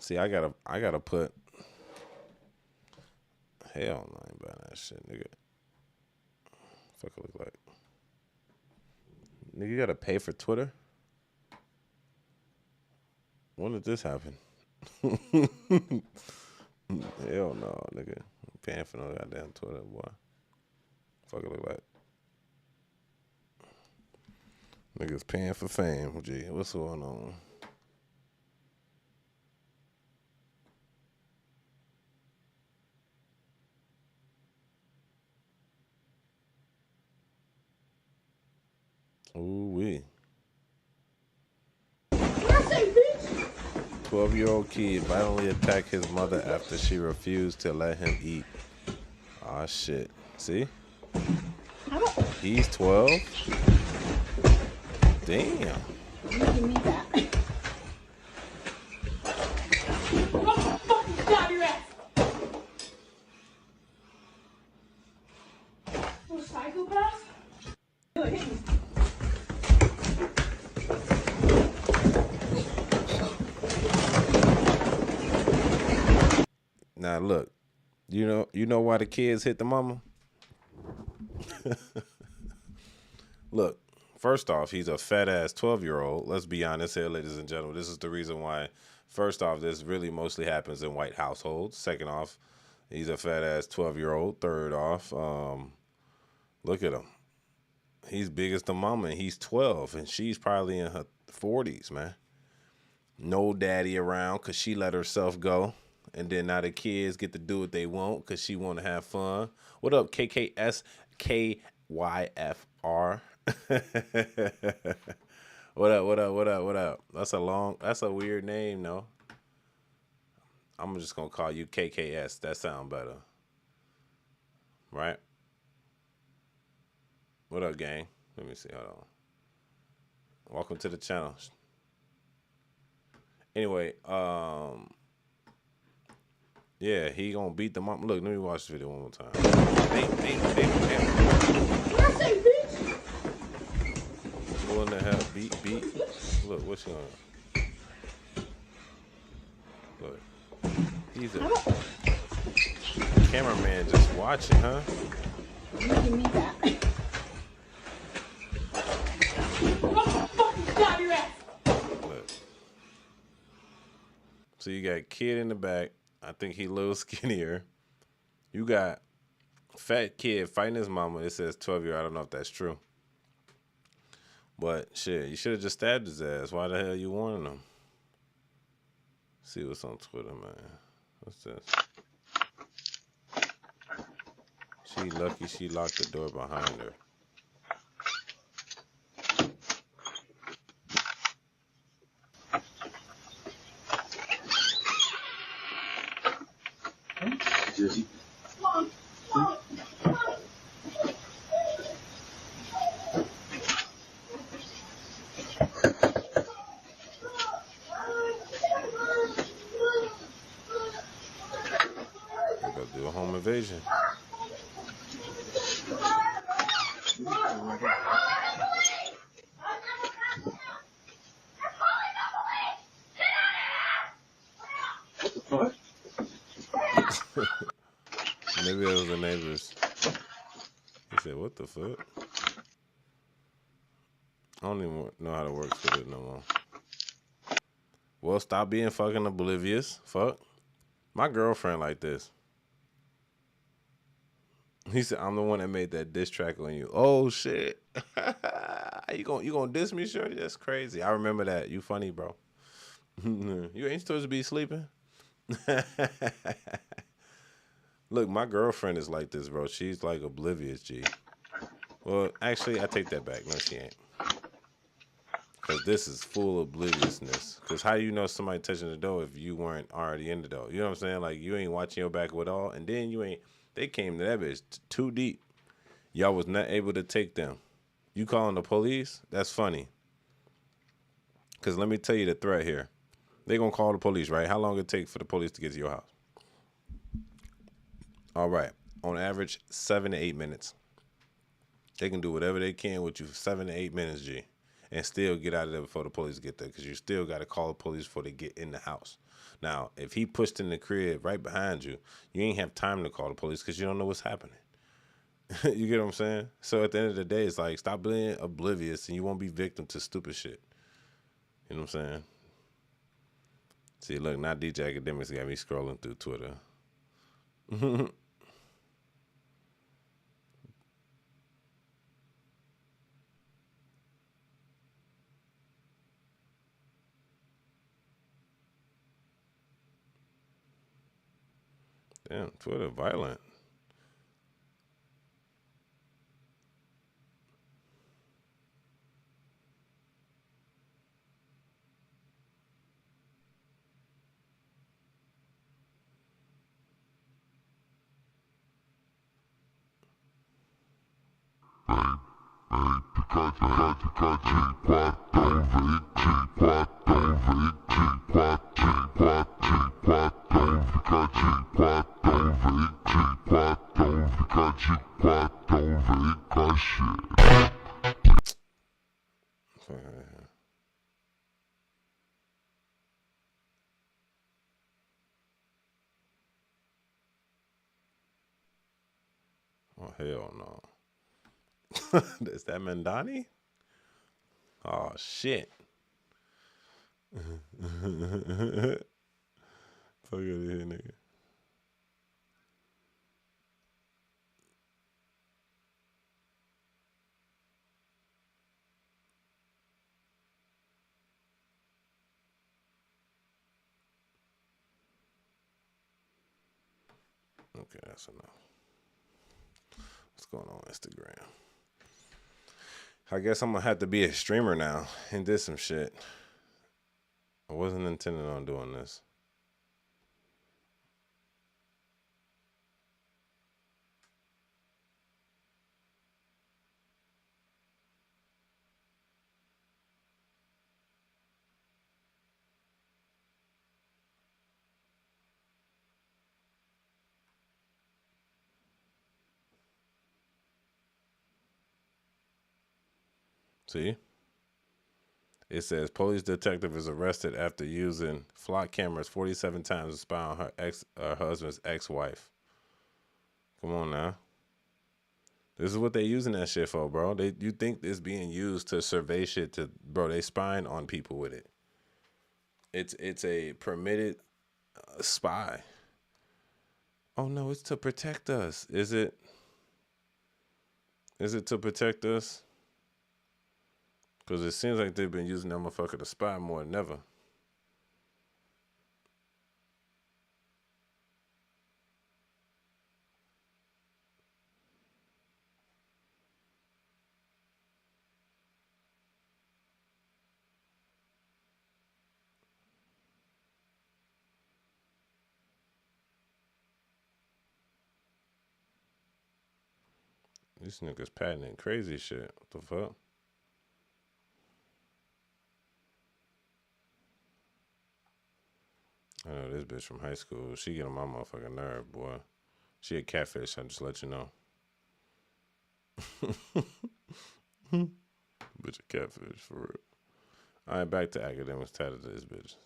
See, I gotta put. Hell no, I ain't buying that shit, nigga. Fuck it look like. Nigga, you gotta pay for Twitter? When did this happen? Hell no, nigga. Paying for no goddamn Twitter, boy. Fuck it look like. Niggas paying for fame. Gee, what's going on? Ooh wee. 12-year-old kid violently attacked his mother after she refused to let him eat. Ah shit. See? He's 12. Damn. Give me that. Your ass. Oh, psychopath? Look, hit me. Now look, you know why the kids hit the mama? Look, first off, he's a fat ass 12-year-old. Let's be honest here, ladies and gentlemen. This is the reason why. First off, this really mostly happens in white households. Second off, he's a fat ass 12-year-old. Third off, look at him. He's big as the mama, and he's 12, and she's probably in her 40s, man. No daddy around because she let herself go. And then now the kids get to do what they want because she want to have fun. What up, KKSKYFR? What up? That's a weird name, no? I'm just going to call you KKS. That sound better. Right? What up, gang? Let me see. Hold on. Welcome to the channel. Anyway, yeah, he gonna beat the mom. Look, let me watch the video one more time. Damn. What I say, bitch? Pulling the hell, beat. Look, what's going on? Look, he's a cameraman just watching, huh? Give me that. Your ass. Look. So you got a kid in the back. I think he a little skinnier. You got fat kid fighting his mama. It says 12-year-old. I don't know if that's true. But shit, you should have just stabbed his ass. Why the hell you warning him? See what's on Twitter, man. What's this? She lucky she locked the door behind her. Jesse. Go do a home invasion. Maybe it was the neighbors. He said, what the fuck? I don't even know how to work with it no more. Well, stop being fucking oblivious. Fuck. My girlfriend like this. He said, I'm the one that made that diss track on you. Oh, shit. You gonna diss me, shorty? That's crazy. I remember that. You funny, bro. You ain't supposed to be sleeping. Look, my girlfriend is like this, bro. She's like oblivious, G. Well, actually, I take that back. No, she ain't. Because this is full obliviousness. Because how do you know somebody touching the door if you weren't already in the door? You know what I'm saying? Like, you ain't watching your back at all. And then they came to that bitch too deep. Y'all was not able to take them. You calling the police? That's funny. Because let me tell you the threat here. They going to call the police, right? How long it take for the police to get to your house? All right. On average, 7 to 8 minutes. They can do whatever they can with you for 7 to 8 minutes, G. And still get out of there before the police get there. Because you still got to call the police before they get in the house. Now, if he pushed in the crib right behind you, you ain't have time to call the police because you don't know what's happening. You get what I'm saying? So at the end of the day, it's like, stop being oblivious and you won't be victim to stupid shit. You know what I'm saying? See, look, not DJ Academics got me scrolling through Twitter. Damn, Twitter violent. Oh, hell no. Is that Mandani? Oh, shit. Fuck out of here, nigga. Okay, that's enough. What's going on Instagram? I guess I'm gonna have to be a streamer now and did some shit. I wasn't intending on doing this. See? It says police detective is arrested after using flock cameras 47 times to spy on her husband's ex-wife. Come on now. This is what they using that shit for, bro. You think it's being used to survey shit to, bro, they spying on people with it. It's a permitted spy. Oh no, it's to protect us. Is it to protect us? Because it seems like they've been using that motherfucker to spy more than ever. These niggas patenting crazy shit. What the fuck? I know this bitch from high school. She get on my motherfucking nerve, boy. She a catfish, I just let you know. Bitch a catfish, for real. All right, back to academics. Tatted to this bitch.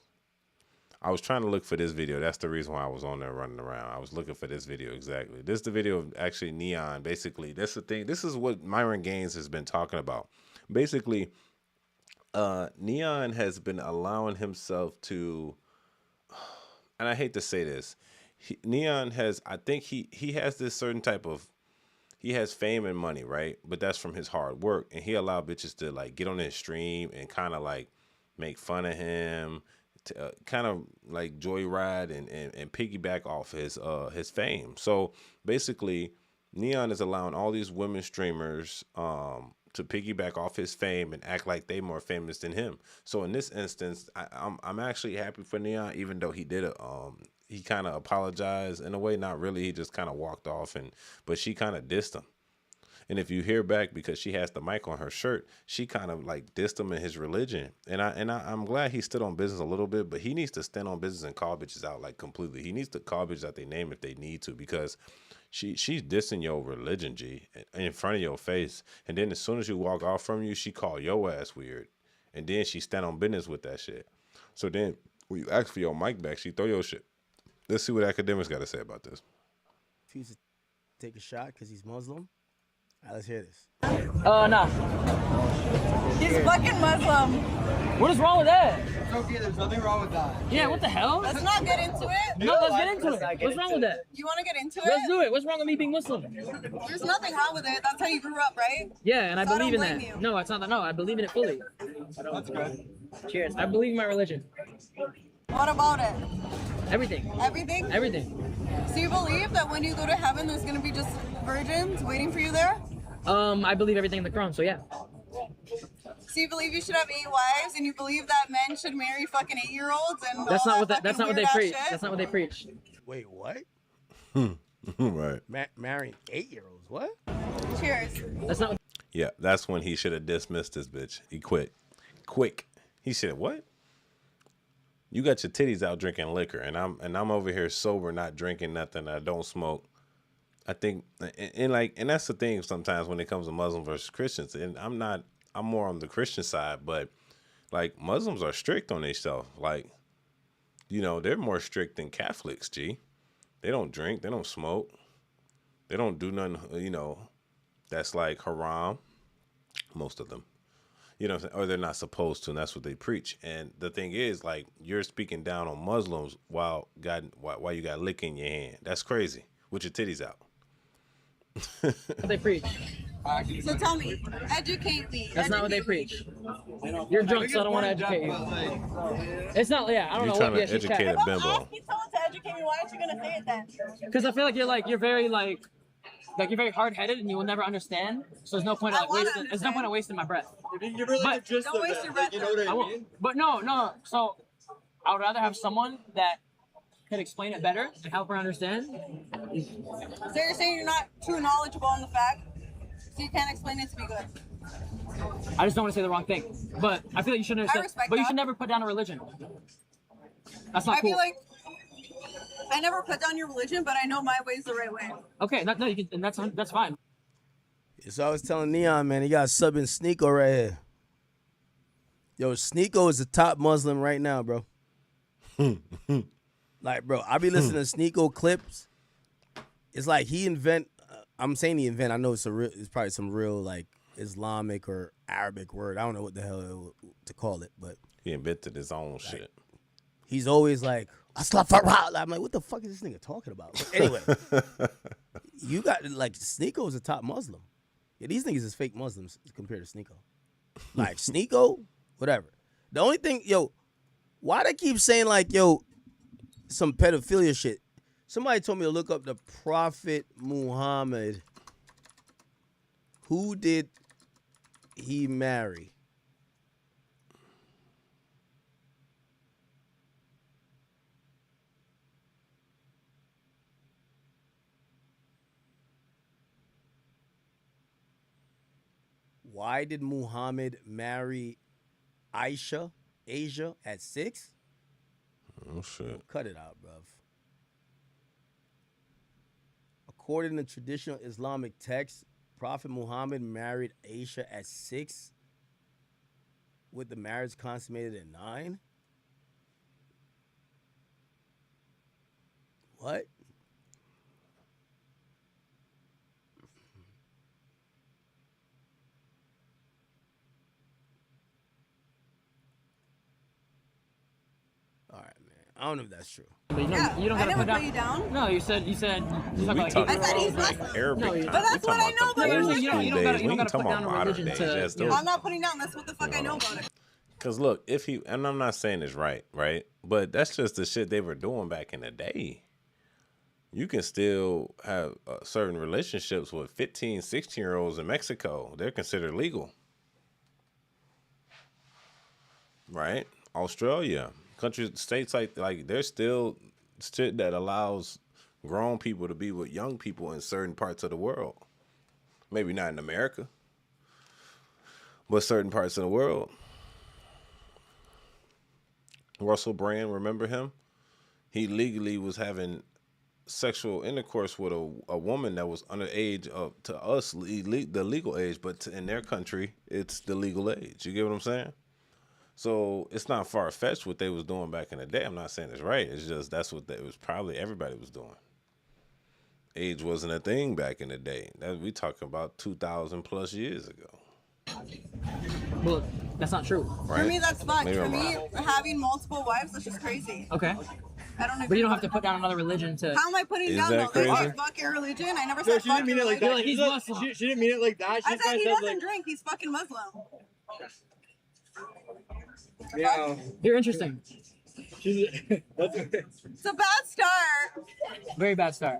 I was trying to look for this video. That's the reason why I was on there running around. I was looking for this video exactly. This is the video of actually Neon. Basically, that's the thing. This is what Myron Gaines has been talking about. Basically, Neon has been allowing himself to, and I hate to say this, Neon has, I think he has this certain type of, he has fame and money, right? But that's from his hard work. And he allowed bitches to like get on his stream and kind of like make fun of him, to, kind of like joyride and piggyback off his fame. So basically, Neon is allowing all these women streamers to piggyback off his fame and act like they more famous than him. So in this instance, I'm actually happy for Neon, even though he did he kind of apologized in a way, not really. He just kind of walked off, but she kind of dissed him. And if you hear back, because she has the mic on her shirt, she kind of like dissed him in his religion. And I'm glad he stood on business a little bit, but he needs to stand on business and call bitches out like completely. He needs to call bitches out their name if they need to, because she's dissing your religion, G, in front of your face. And then as soon as you walk off from you, she call your ass weird. And then she stand on business with that shit. So then when you ask for your mic back, she throw your shit. Let's see what academics got to say about this. Refuse to take a shot because he's Muslim. All right, let's hear this. No. He's fucking Muslim. What is wrong with that? It's okay, there's nothing wrong with that. Yeah, what the hell? Let's not get into it. No, let's get into it. What's wrong with that? You want to get into it? Let's do it. What's wrong with me being Muslim? There's nothing wrong with it. That's how you grew up, right? Yeah, and I So I believe in don't that. blame you. No, it's not that. No, I believe in it fully. That's good. Cheers. I believe in my religion. What about it? Everything. Everything? Everything. So you believe that when you go to heaven, there's going to be just virgins waiting for you there? I believe everything in the Quran, so yeah. So you believe you should have 8 wives, and you believe that men should marry fucking 8-year-olds and That's all not what that that's not what they fucking preach. weird-ass shit? That's not what they preach. Wait, what? Right. Marrying 8-year-olds? What? Cheers. That's not. Yeah, that's when he should have dismissed this bitch. He quit. Quick. He said, "What? You got your titties out drinking liquor, and I'm over here sober, not drinking nothing. I don't smoke." I think, and that's the thing sometimes when it comes to Muslims versus Christians. And I'm more on the Christian side, but like Muslims are strict on themselves. Like, you know, they're more strict than Catholics. G, they don't drink, they don't smoke, they don't do nothing. You know, that's like haram. Most of them, you know, or they're not supposed to, and that's what they preach. And the thing is, like, you're speaking down on Muslims while you got liquor in your hand. That's crazy. With your titties out. What they preach. So tell me, educate me. That's not what they preach. You're drunk, so I don't want to educate you. It's not. Yeah, I don't You're know trying what. to educate a bimbo. Asking someone to educate me, why aren't you gonna say it then? Because I feel like you're very you're very hard-headed and you will never understand. So there's no point of wasting. There's no point of wasting my breath. You're really But- just Don't waste your breath. you know what I I won't. mean? But no. So I would rather have someone that could explain it better and help her understand. So you're saying you're not too knowledgeable on the fact, so you can't explain it to me good. I just don't want to say the wrong thing. But I feel like you shouldn't I understand. respect But you that. should never put down a religion. That's not I cool. feel like I never put down your religion, but I know my way's the right way. Okay, no, you can, and that's fine. So I was telling Neon, man, he got subbing Sneeko right here. Yo, Sneeko is the top Muslim right now, bro. Like, bro, I be listening to Sneeko clips. It's like he I'm saying he invent. I know it's probably some real like Islamic or Arabic word. I don't know what the hell to call it, but He invented his own shit. he's always like, Astaghfirullah. I'm like, what the fuck is this nigga talking about? But anyway, you got like Sneeko is a top Muslim. Yeah, these niggas is fake Muslims compared to Sneeko. Like Sneeko, whatever. The only thing, yo, why they keep saying like, yo, some pedophilia shit? Somebody told me to look up the Prophet Muhammad. Who did he marry? Why did Muhammad marry Asia at 6? Oh shit. Cut it out, bruv. According to traditional Islamic texts, Prophet Muhammad married Aisha at 6, with the marriage consummated at 9. What? All right, man. I don't know if that's true. But you don't I gotta never put down. put you down. No, you said you talking We about talking I said he's about Muslim. Arabic No, time. But that's We what I talking know about the about old religion. school You don't gotta- days. you We don't ain't gotta put talking down about a modern religion days. to- Yes, you know. those- I'm not putting down. That's what the fuck I know about it. Because look, and I'm not saying it's right, but that's just the shit they were doing back in the day. You can still have certain relationships with 15, 16-year-olds in Mexico. They're considered legal. Right? Australia, countries, states like there's still shit that allows grown people to be with young people in certain parts of the world. Maybe not in America, but certain parts of the world. Russell Brand, remember him? He legally was having sexual intercourse with a woman that was underage to us, the legal age, but in their country, it's the legal age. You get what I'm saying? So it's not far-fetched what they was doing back in the day. I'm not saying it's right. It's just that's what it was probably everybody was doing. Age wasn't a thing back in the day. We talking about 2,000 plus years ago. Well, that's not true. For me, that's fucked. Maybe For I'm me, wrong. having multiple wives, that's just crazy. Okay. I don't agree. But you don't with have to put down another religion to. How am I putting Is down that though? That's crazy? your fucking religion. I never No, said she didn't fuck mean your it like religion. that. Like, he's Muslim. She didn't mean it like that. She I just said kinda he said, doesn't like, drink. He's fucking Muslim. yeah. You're interesting. It's a bad start. Very bad start.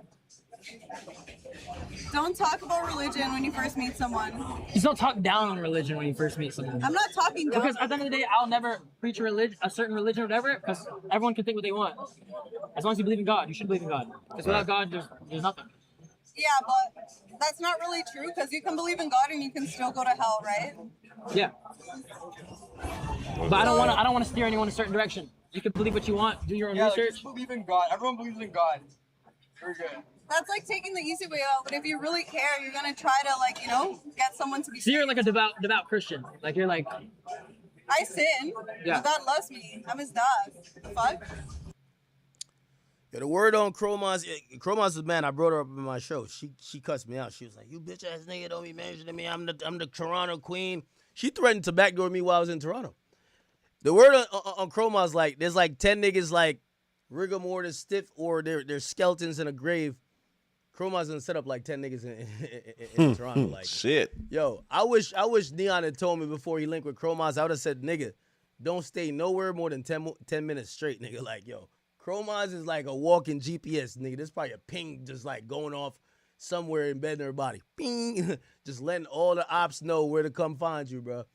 Don't talk about religion when you first meet someone. Just don't talk down on religion when you first meet someone. I'm not talking down. Because at the end of the day, I'll never preach a certain religion or whatever, because everyone can think what they want. As long as you believe in God, you should believe in God. Because without God, there's nothing. Yeah, but that's not really true because you can believe in God and you can still go to hell, right? Yeah. But I don't want to steer anyone in a certain direction. You can believe what you want, do your own research. Just believe in God. Everyone believes in God. We're good. That's like taking the easy way out, but if you really care, you're gonna try to, like, you know, get someone to be. So you're like a devout Christian. Like you're like. I sin, Yeah. but God loves me. I'm his dog. The fuck? Yeah, the word on Chroma's the man. I brought her up in my show. She cussed me out. She was like, "You bitch ass nigga, don't be mentioning me. I'm the Toronto queen." She threatened to backdoor me while I was in Toronto. The word on Chroma's like there's like 10 niggas like rigor mortis stiff or they're skeletons in a grave. Chroma's gonna set up like 10 niggas in Toronto. Like shit. Yo, I wish Neon had told me before he linked with Chroma's. I would have said, nigga, don't stay nowhere more than 10 minutes straight, nigga. Like, yo, Chroma's is like a walking GPS, nigga. There's probably a ping just like going off somewhere embedded in her body. Ping, just letting all the ops know where to come find you, bro.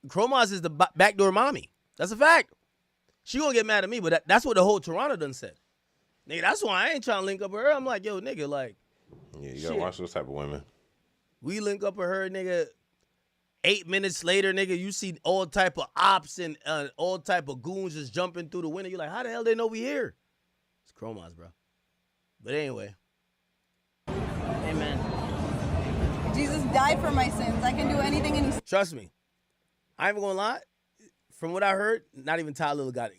Chroma's is the backdoor mommy. That's a fact. She gonna get mad at me, but that's what the whole Toronto done said. Nigga, that's why I ain't trying to link up with her. I'm like, yo, nigga, like. Yeah, you gotta watch those type of women. We link up with her, nigga. 8 minutes later, nigga, you see all type of ops and all type of goons just jumping through the window. You're like, how the hell they know we here? It's Chromas, bro. But anyway. Amen. Jesus died for my sins. I can do anything and he's. Trust me. I ain't even gonna lie. From what I heard, not even Ty Little got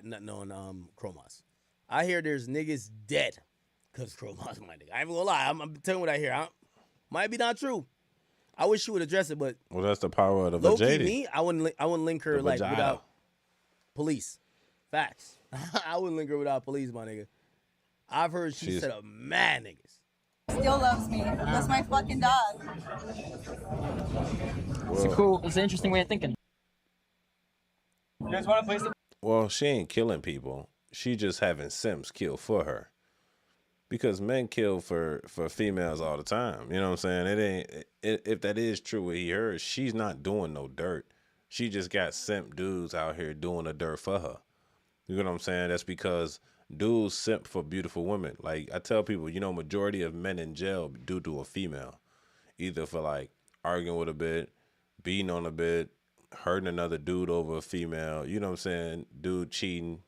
nothing on Chromas. I hear there's niggas dead because Chromas, my nigga. I ain't even gonna lie. I'm telling you what I hear. Might be not true. I wish she would address it, but Well, that's the power of the low key, vajayjay. me, I wouldn't link her The like vagina. without police. Facts. I wouldn't link her without police, my nigga. I've heard she set up mad niggas. Still loves me. That's my fucking dog. It's an interesting way of thinking. You guys want to play some? Well, she ain't killing people. She just having simps kill for her. Because men kill for females all the time. You know what I'm saying? If that is true what he heard, she's not doing no dirt. She just got simp dudes out here doing the dirt for her. You know what I'm saying? That's because dudes simp for beautiful women. Like I tell people, majority of men in jail due to a female. Either for like arguing with a bit, beating on a bit, hurting another dude over a female. You know what I'm saying? Dude cheating.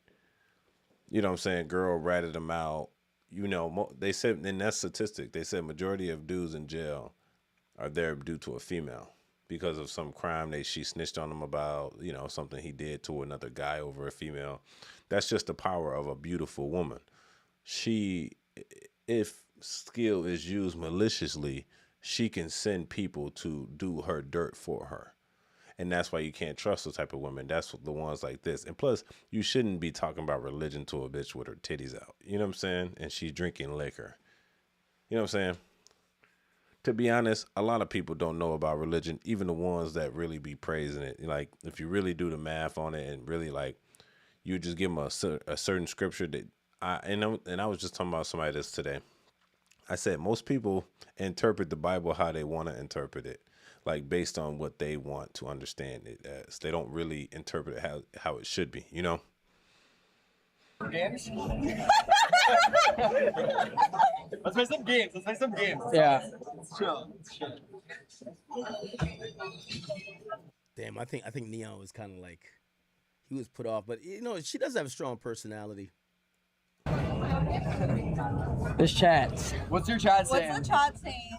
You know what I'm saying? Girl ratted them out. They said in that statistic, they said majority of dudes in jail are there due to a female because of some crime she snitched on him about, something he did to another guy over a female. That's just the power of a beautiful woman. If skill is used maliciously, she can send people to do her dirt for her. And that's why you can't trust those type of women. That's the ones like this. And plus, you shouldn't be talking about religion to a bitch with her titties out. You know what I'm saying? And she's drinking liquor. You know what I'm saying? To be honest, a lot of people don't know about religion, even the ones that really be praising it. Like, if you really do the math on it and really, like, you just give them a certain scripture that I was just talking about somebody this today. I said most people interpret the Bible how they want to interpret it. Like based on what they want to understand it as. They don't really interpret it how it should be, Games? Let's play some games. Yeah. Let's chill. Damn, I think Neon was kind of like he was put off, but she does have a strong personality. There's chats. What's your chat saying? What's the chat saying?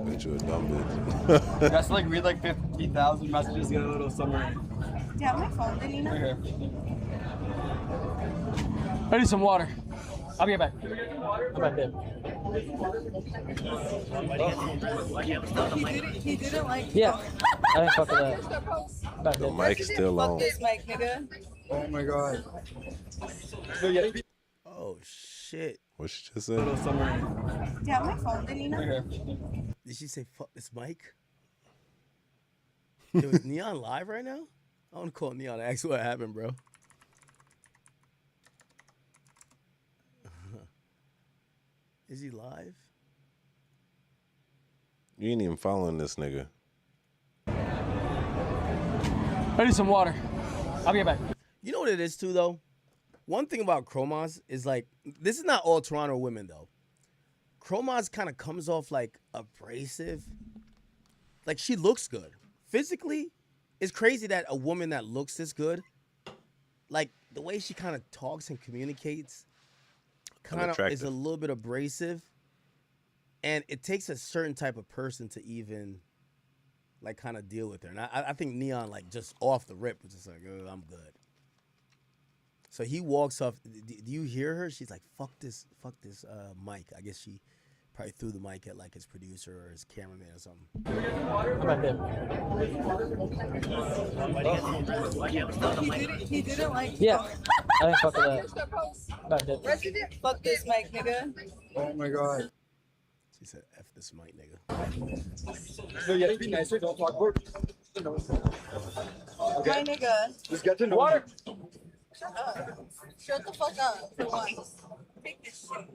Bet you a dumb bitch. You guys like read like 50,000 messages, get a little summary. Do you have my phone, Danina? Right here. I need some water. I'll be right back. I'm back there. He didn't like. Yeah. I didn't fuck with that. The mic's still Fuck on. this mic, nigga. Oh my god. Oh shit. What she just said? Yeah, my phone didn't know. Did she say fuck this mic? Yo, is Neon live right now? I want to call Neon and ask what happened, bro. Is he live? You ain't even following this nigga. I need some water. I'll be right back. You know what it is too, though? One thing about Chromaz is like, this is not all Toronto women, though. Chromaz kind of comes off like abrasive. Like, she looks good. Physically, it's crazy that a woman that looks this good, like, the way she kind of talks and communicates kind of is a little bit abrasive. And it takes a certain type of person to even, like, kind of deal with her. And I think Neon, like, just off the rip was just like, oh, I'm good. So he walks off. Do you hear her? She's like, fuck this mic. I guess she probably threw the mic at, like, his producer or his cameraman or something. I'm right there. He didn't like. Yeah. I didn't fuck with that. Fuck this mic, nigga. Oh my god. She said, F this mic, nigga. No, you have to be nicer. Don't talk about. Okay. My nigga. Just get to know Water. Shut up. Shut the fuck up for once. Take this shit.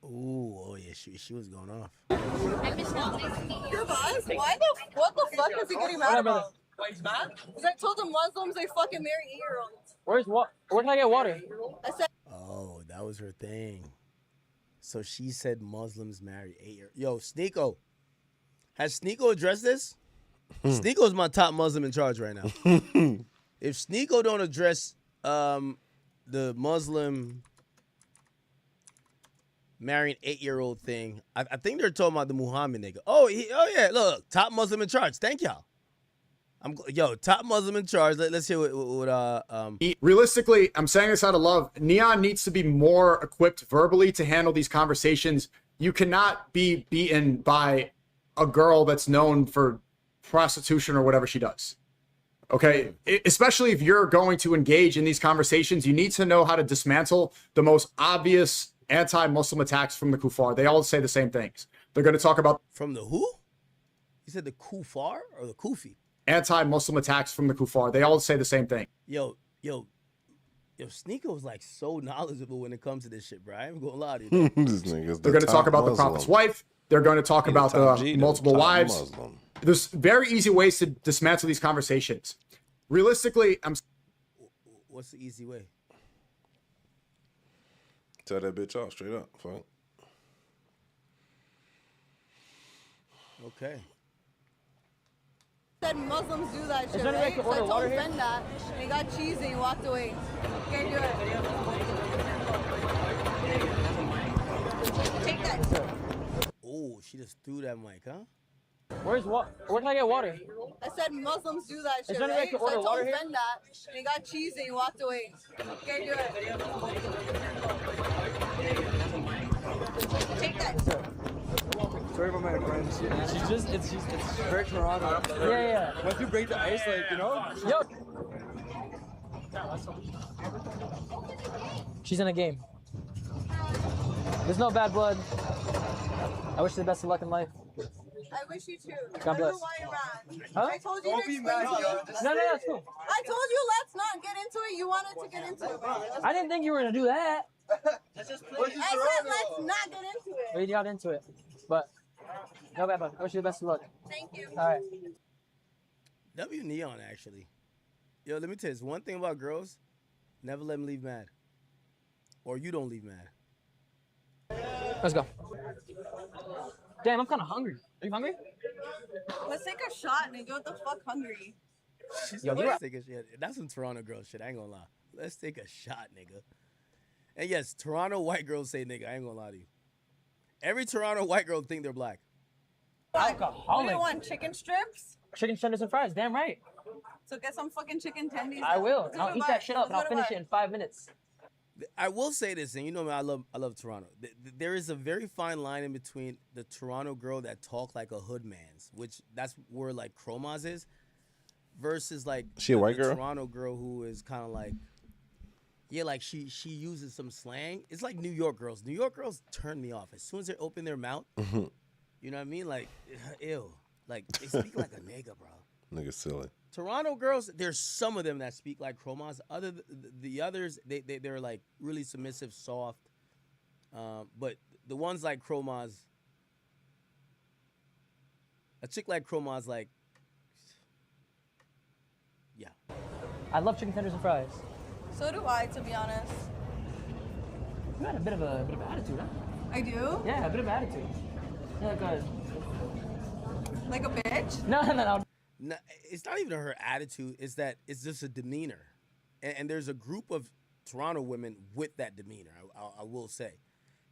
Ooh, oh yeah, she was going off. Your boss? What the fuck is he getting mad about? Why he's mad? Because I told him Muslims, they fucking marry 8-year-olds. Where can I get water? I said. Oh, that was her thing. So she said Muslims marry 8-year-olds. Yo, Sneeko. Has Sneeko addressed this? Sneeko's my top Muslim in charge right now. If Sneeko don't address the Muslim marrying 8-year-old thing, I think they're talking about the Muhammad nigga. Oh yeah, look, top Muslim in charge. Thank y'all. Top Muslim in charge. Let's hear what Realistically, I'm saying this out of love. Neon needs to be more equipped verbally to handle these conversations. You cannot be beaten by a girl that's known for prostitution or whatever she does. Okay, especially if you're going to engage in these conversations, you need to know how to dismantle the most obvious anti-Muslim attacks from the kuffar. They all say the same things. They're going to talk about from the who? You said the kuffar or the kufi? Anti-Muslim attacks from the kuffar. They all say the same thing. Yo, Sneeko was like so knowledgeable when it comes to this shit, bro. I ain't gonna lie to you. They're going to talk about the Prophet's wife. They're going to talk about the multiple wives. Muslim. There's very easy ways to dismantle these conversations. Realistically, What's the easy way? Tell that bitch off straight up. Fuck. Okay. Said Muslims do that shit, there any way I right? can So I order told water him here? Ben that, and he got cheesy and he walked away. Can't do it. Take that. Oh, she just threw that mic, huh? Where can I get water? I said Muslims do that shit, there any way I right? can So I order told water him here? Ben that, and he got cheesy and he walked away. Can't do it. Take that. Sorry about my friend. It's very Toronto. Yeah. Once you break the ice, like, you know? Yo. She's in a game. There's no bad blood. I wish you the best of luck in life. I wish you too. God I don't bless. know why you ran. Huh? I told you Don't to be explain mad, to yo. me. No, it's cool. I told you let's not get into it. You wanted to get into it. I didn't think you were gonna do that. I said let's not get into it. We got into it, but no bad blood. I wish you the best of luck. Thank you. All right. W Neon, actually. Yo, let me tell you this. One thing about girls, never let them leave mad. Or you don't leave mad. Let's go. Damn, I'm kind of hungry. Are you hungry? Let's take a shot, nigga. What the fuck, hungry? Yo, Let's take a shot. That's some Toronto girl shit. I ain't gonna lie. Let's take a shot, nigga. And yes, Toronto white girls say nigga. I ain't gonna lie to you. Every Toronto white girl think they're black. What do Alcoholic. you want? Chicken strips? Chicken tenders and fries. Damn right. So get some fucking chicken tendies. I will. Let's go I'll to eat bar. that shit up Let's and I'll go to finish bar. it in 5 minutes. I will say this, and you know me, I love Toronto. There is a very fine line in between the Toronto girl that talk like a hood man's, which that's where like Chromaz is, versus like She a white girl? Toronto girl who is kind of like, yeah, like she uses some slang. It's like New York girls. New York girls turn me off as soon as they open their mouth. You know what I mean? Like, ew. Like they speak like a nigga, bro. Nigga silly. Toronto girls, there's some of them that speak like Chromaz. The others, they're like really submissive, soft. But the ones like Chromaz, a chick like Chromaz, like, yeah. I love chicken tenders and fries. So do I, to be honest. You had a bit of attitude, huh? I do? Yeah, a bit of attitude. Yeah, go ahead. Like a bitch? No. No, it's not even her attitude. It's that it's just a demeanor, and there's a group of Toronto women with that demeanor. I will say,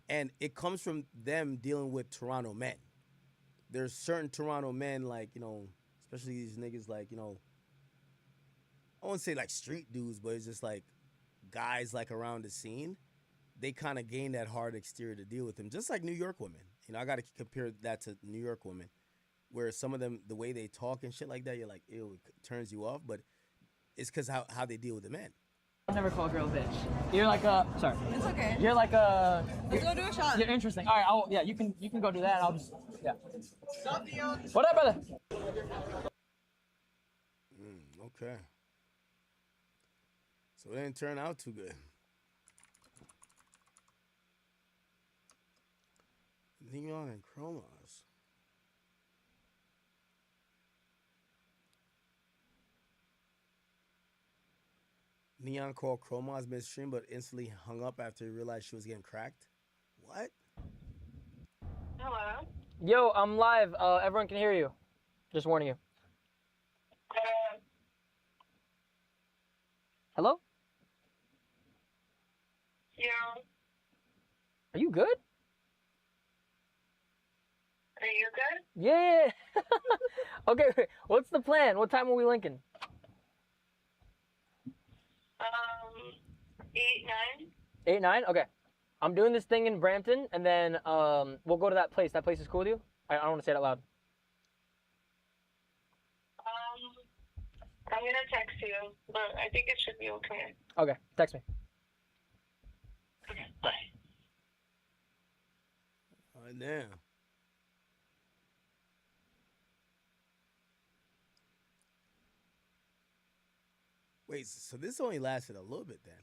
and it comes from them dealing with Toronto men. There's certain Toronto men, like, you know, especially these niggas, like, you know, I won't say like street dudes, but it's just like guys like around the scene. They kind of gain that hard exterior to deal with them, just like New York women. You know, I got to compare that to New York women, where some of them, the way they talk and shit like that, you're like, ew, it turns you off, but it's because how they deal with the men. I'll never call a girl a bitch. You're like a, sorry. It's okay. You're like a. Let's go do a shot. You're interesting. All right, yeah, you can go do that. I'll just, yeah. What up, brother? Okay. So it didn't turn out too good. Neon and Chromaz. Neon called Chromaz midstream, but instantly hung up after he realized she was getting cracked. What? Hello? Yo, I'm live. Everyone can hear you. Just warning you. Hello? Yeah. Are you good? Are you good? Yeah. Okay, wait, what's the plan? What time are we linking? 8, 9. 8, 9? Okay. I'm doing this thing in Brampton, and then we'll go to that place. That place is cool with you? I don't want to say it out loud. I'm gonna text you, but I think it should be okay. Okay, text me. Okay, bye. Oh, damn. Wait, so this only lasted a little bit then?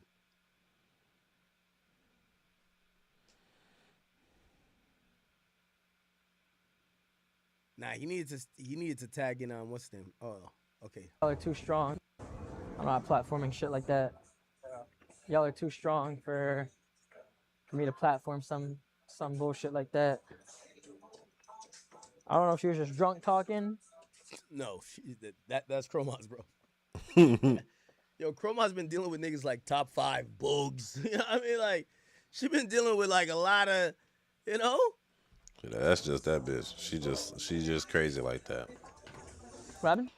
Nah, he needed to tag in on what's his name? Oh, okay. Y'all are too strong. I'm not platforming shit like that. Y'all are too strong for me to platform some bullshit like that. I don't know if she was just drunk talking. No, that's Chromaz, bro. Yo, Chromaz been dealing with niggas like top 5 boogs. You know what I mean? Like, she been dealing with like a lot of, you know? Yeah, that's just that bitch. She just crazy like that. What happened?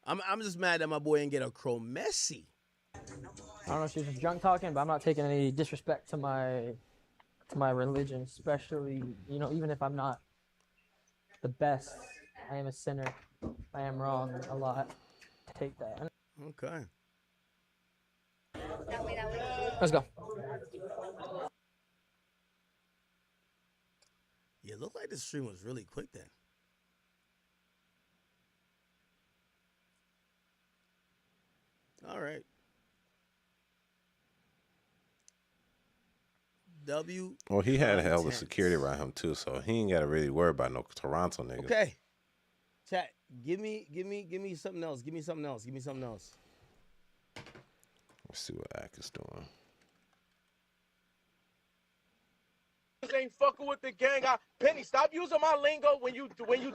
I'm just mad that my boy didn't get a Chromessy. I don't know if she was just drunk talking, but I'm not taking any disrespect to my religion, especially, you know, even if I'm not the best, I am a sinner. I am wrong a lot. Take that. Okay. Let's go. Yeah, it looked like this stream was really quick then. All right. Well, he had hell of security around him too, so he ain't got to really worry about no Toronto niggas. Okay. Chat, give me something else. Give me something else. Give me something else. Let's see what Ack is doing. Ain't fucking with the gang. Penny, stop using my lingo when you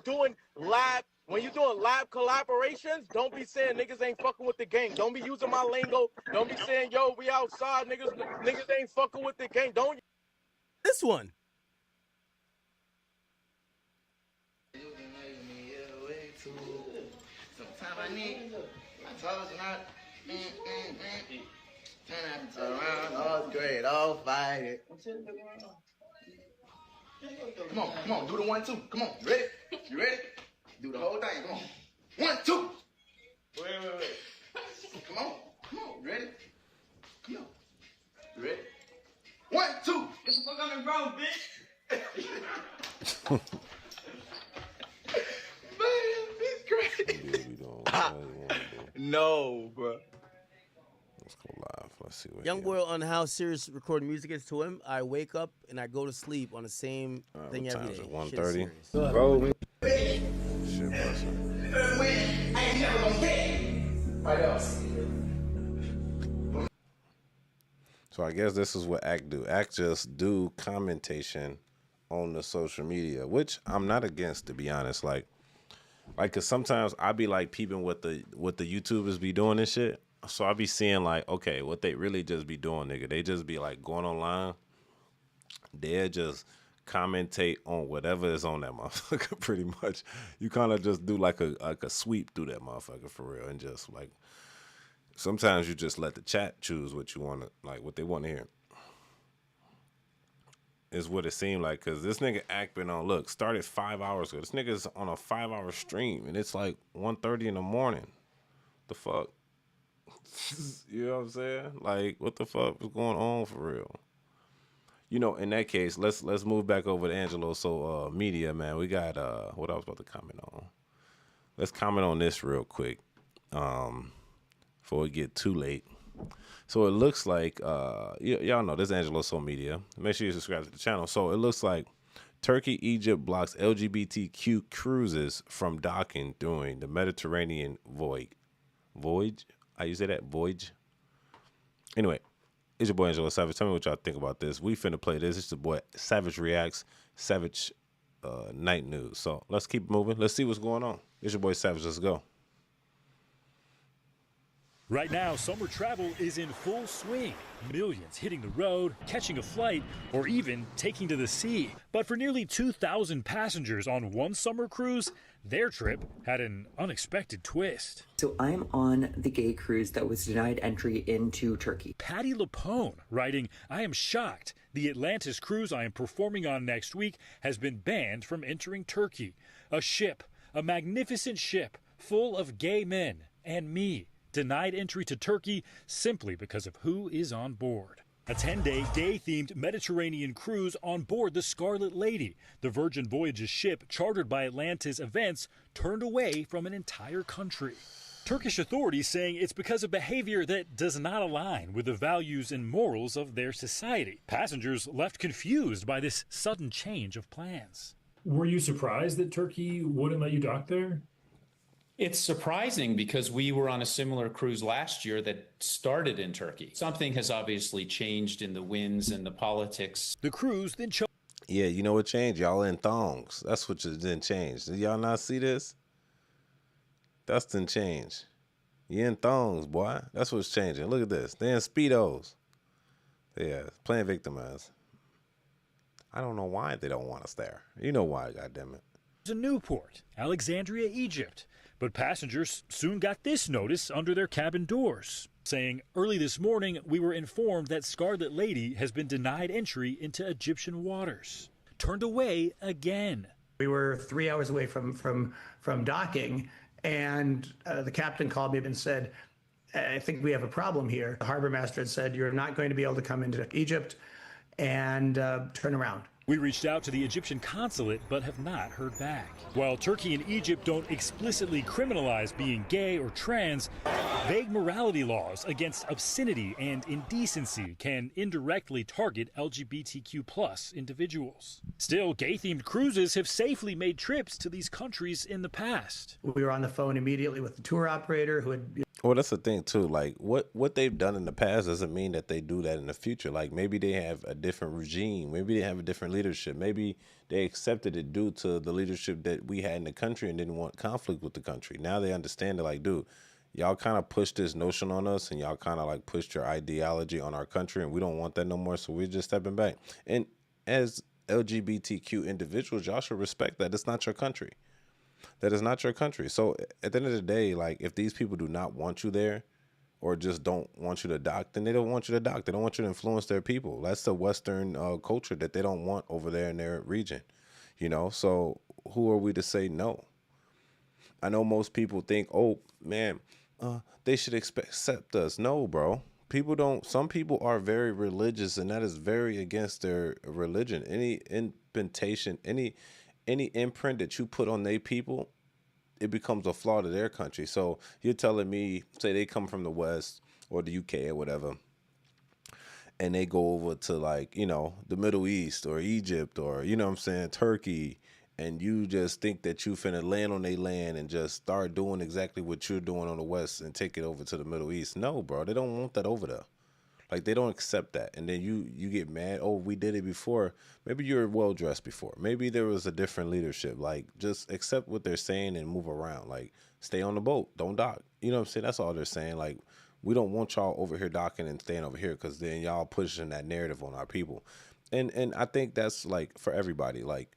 doing lab collaborations. Don't be saying niggas ain't fucking with the gang. Don't be using my lingo. Don't be saying yo we outside niggas ain't fucking with the gang. Don't. This one. Sometimes I told you not. Turn around, all great, all fight. Come on, do the 1, 2. Come on, you ready? You ready? Do the whole thing, come on. 1, 2. Wait. Come on, you ready? Come on. You ready? 1, 2. Get the fuck on the ground, bitch. Man, it's crazy. No, bro. Let's go live. Let's see what Young boy on how serious recording music is to him. I wake up and I go to sleep on the same thing every day. 1:30. Bro, shit, busting. I ain't never gonna get. Right else. So I guess this is what Act do. Act just do commentation on the social media, which I'm not against, to be honest. Like, cause sometimes I be like peeping what the YouTubers be doing and shit. So I be seeing like, okay, what they really just be doing, nigga. They just be like going online. They'll just commentate on whatever is on that motherfucker. Pretty much, you kind of just do like a sweep through that motherfucker for real, and just like sometimes you just let the chat choose what you want to, like what they want to hear. Is what it seemed like, because this nigga Act been on, look, started 5 hours ago. This nigga's on a 5-hour stream, and it's like 1:30 in the morning. The fuck? You know what I'm saying? Like, what the fuck is going on for real? You know, in that case, let's move back over to Angelo. So, media, man, we got, what I was about to comment on. Let's comment on this real quick before we get too late. So it looks like, y'all know this is Angelo So Media. Make sure you subscribe to the channel. So it looks like Turkey, Egypt blocks LGBTQ cruises from docking during the Mediterranean voyage. How you say that? Voyage? Anyway, it's your boy Angelo Savage. Tell me what y'all think about this. We finna play this. It's the boy Savage Reacts, Savage Night News. So let's keep moving. Let's see what's going on. It's your boy Savage. Let's go. Right now, summer travel is in full swing. Millions hitting the road, catching a flight, or even taking to the sea. But for nearly 2,000 passengers on one summer cruise, their trip had an unexpected twist. So I'm on the gay cruise that was denied entry into Turkey. Patty Lapone writing, "I am shocked. The Atlantis cruise I am performing on next week has been banned from entering Turkey. A ship, a magnificent ship full of gay men and me, denied entry to Turkey simply because of who is on board." A 10-day gay-themed Mediterranean cruise on board the Scarlet Lady, the Virgin Voyages ship chartered by Atlantis Events, turned away from an entire country. Turkish authorities saying it's because of behavior that does not align with the values and morals of their society. Passengers left confused by this sudden change of plans. Were you surprised that Turkey wouldn't let you dock there? It's surprising because we were on a similar cruise last year that started in Turkey. Something has obviously changed in the winds and the politics. The cruise then chose. Yeah, you know what changed? Y'all in thongs. That's what didn't change. Did y'all not see this? That's didn't change. You in thongs, boy. That's what's changing. Look at this. They in Speedos. Yeah, playing victimized. I don't know why they don't want us there. You know why, goddammit. A Newport, Alexandria, Egypt. But passengers soon got this notice under their cabin doors, saying, "Early this morning, we were informed that Scarlet Lady has been denied entry into Egyptian waters. Turned away again." We were 3 hours away from docking, and the captain called me up and said, "I think we have a problem here." The harbor master had said, "You're not going to be able to come into Egypt and turn around." We reached out to the Egyptian consulate but have not heard back. While Turkey and Egypt don't explicitly criminalize being gay or trans, vague morality laws against obscenity and indecency can indirectly target LGBTQ+ individuals. Still, gay-themed cruises have safely made trips to these countries in the past. We were on the phone immediately with the tour operator who had... Well, that's the thing too. Like what they've done in the past doesn't mean that they do that in the future. Like maybe they have a different regime. Maybe they have a different leadership. Maybe they accepted it due to the leadership that we had in the country and didn't want conflict with the country. Now they understand it. Like, dude, y'all kind of pushed this notion on us, and y'all kind of like pushed your ideology on our country, and we don't want that no more. So we're just stepping back. And as LGBTQ individuals, y'all should respect that. It's not your country. That is not your country. So at the end of the day, like if these people do not want you there, or just don't want you to dock, then they don't want you to dock. They don't want you to influence their people. That's the Western culture that they don't want over there in their region, you know? So who are we to say no? I know most people think, oh, man, they should accept us. No, bro. People don't. Some people are very religious, and that is very against their religion. Any implementation, any imprint that you put on their people, it becomes a flaw to their country. So you're telling me, say they come from the West or the UK or whatever, and they go over to, like, you know, the Middle East or Egypt or, you know what I'm saying, Turkey, and you just think that you finna land on their land and just start doing exactly what you're doing on the West and take it over to the Middle East. No, bro, they don't want that over there. Like, they don't accept that. And then you get mad, oh, we did it before. Maybe you're well-dressed before. Maybe there was a different leadership. Like, just accept what they're saying and move around. Like, stay on the boat. Don't dock. You know what I'm saying? That's all they're saying. Like, we don't want y'all over here docking and staying over here, because then y'all pushing that narrative on our people. And I think that's, like, for everybody. Like,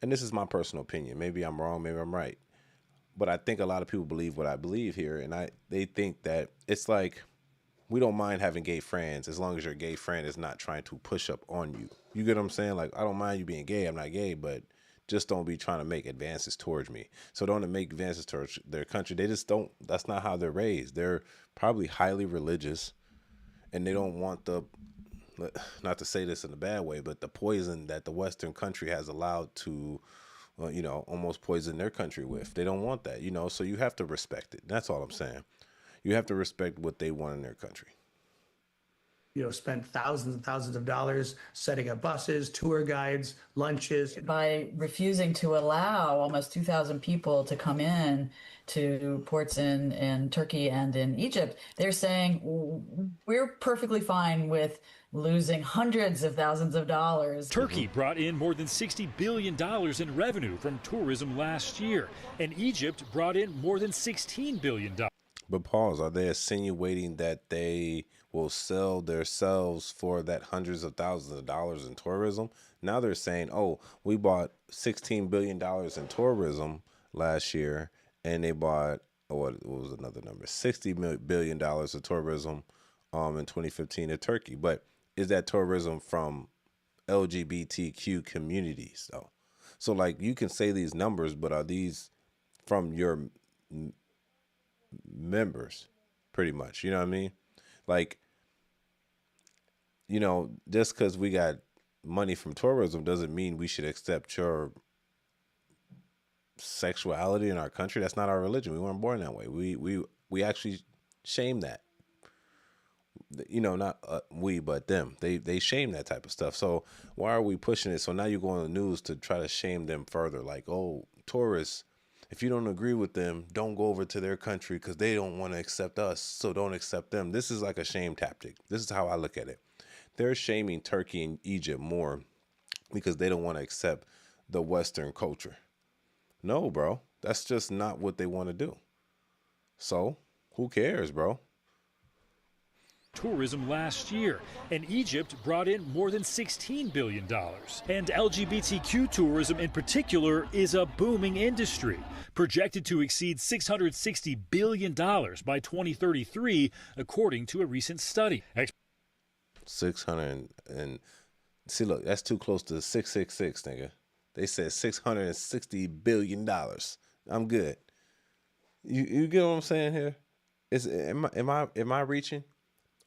and this is my personal opinion. Maybe I'm wrong, maybe I'm right. But I think a lot of people believe what I believe here, and they think that it's like, we don't mind having gay friends as long as your gay friend is not trying to push up on you. You get what I'm saying? Like, I don't mind you being gay, I'm not gay, but just don't be trying to make advances towards me. So don't make advances towards their country. They just don't, that's not how they're raised. They're probably highly religious, and they don't want the, not to say this in a bad way, but the poison that the Western country has allowed to, you know, almost poison their country with. They don't want that, you know, so you have to respect it. That's all I'm saying. You have to respect what they want in their country. You know, spent thousands and thousands of dollars setting up buses, tour guides, lunches. By refusing to allow almost 2,000 people to come in to ports in Turkey and in Egypt, they're saying we're perfectly fine with losing hundreds of thousands of dollars. Turkey brought in more than $60 billion in revenue from tourism last year, and Egypt brought in more than $16 billion. But pause, are they insinuating that they will sell themselves for that hundreds of thousands of dollars in tourism? Now they're saying, oh, we bought $16 billion in tourism last year, and they bought, what was another number, $60 billion of tourism in 2015 in Turkey. But is that tourism from LGBTQ communities, though? So, like, you can say these numbers, but are these from your members, pretty much? You know what I mean? Like, you know, just because we got money from tourism doesn't mean we should accept your sexuality in our country. That's not our religion. We weren't born that way. We actually shame that. You know, not we, but them. They shame that type of stuff. So why are we pushing it? So now you go on the news to try to shame them further. Like, oh, tourists, if you don't agree with them, don't go over to their country because they don't want to accept us, so don't accept them. This is like a shame tactic. This is how I look at it. They're shaming Turkey and Egypt more because they don't want to accept the Western culture. No, bro. That's just not what they want to do. So who cares, bro? Tourism last year, and Egypt brought in more than $16 billion. And LGBTQ tourism in particular is a booming industry, projected to exceed $660 billion by 2033, according to a recent study. 600 and see, look, that's too close to 666, nigga. They said $660 billion. I'm good. You get what I'm saying here? Am I reaching?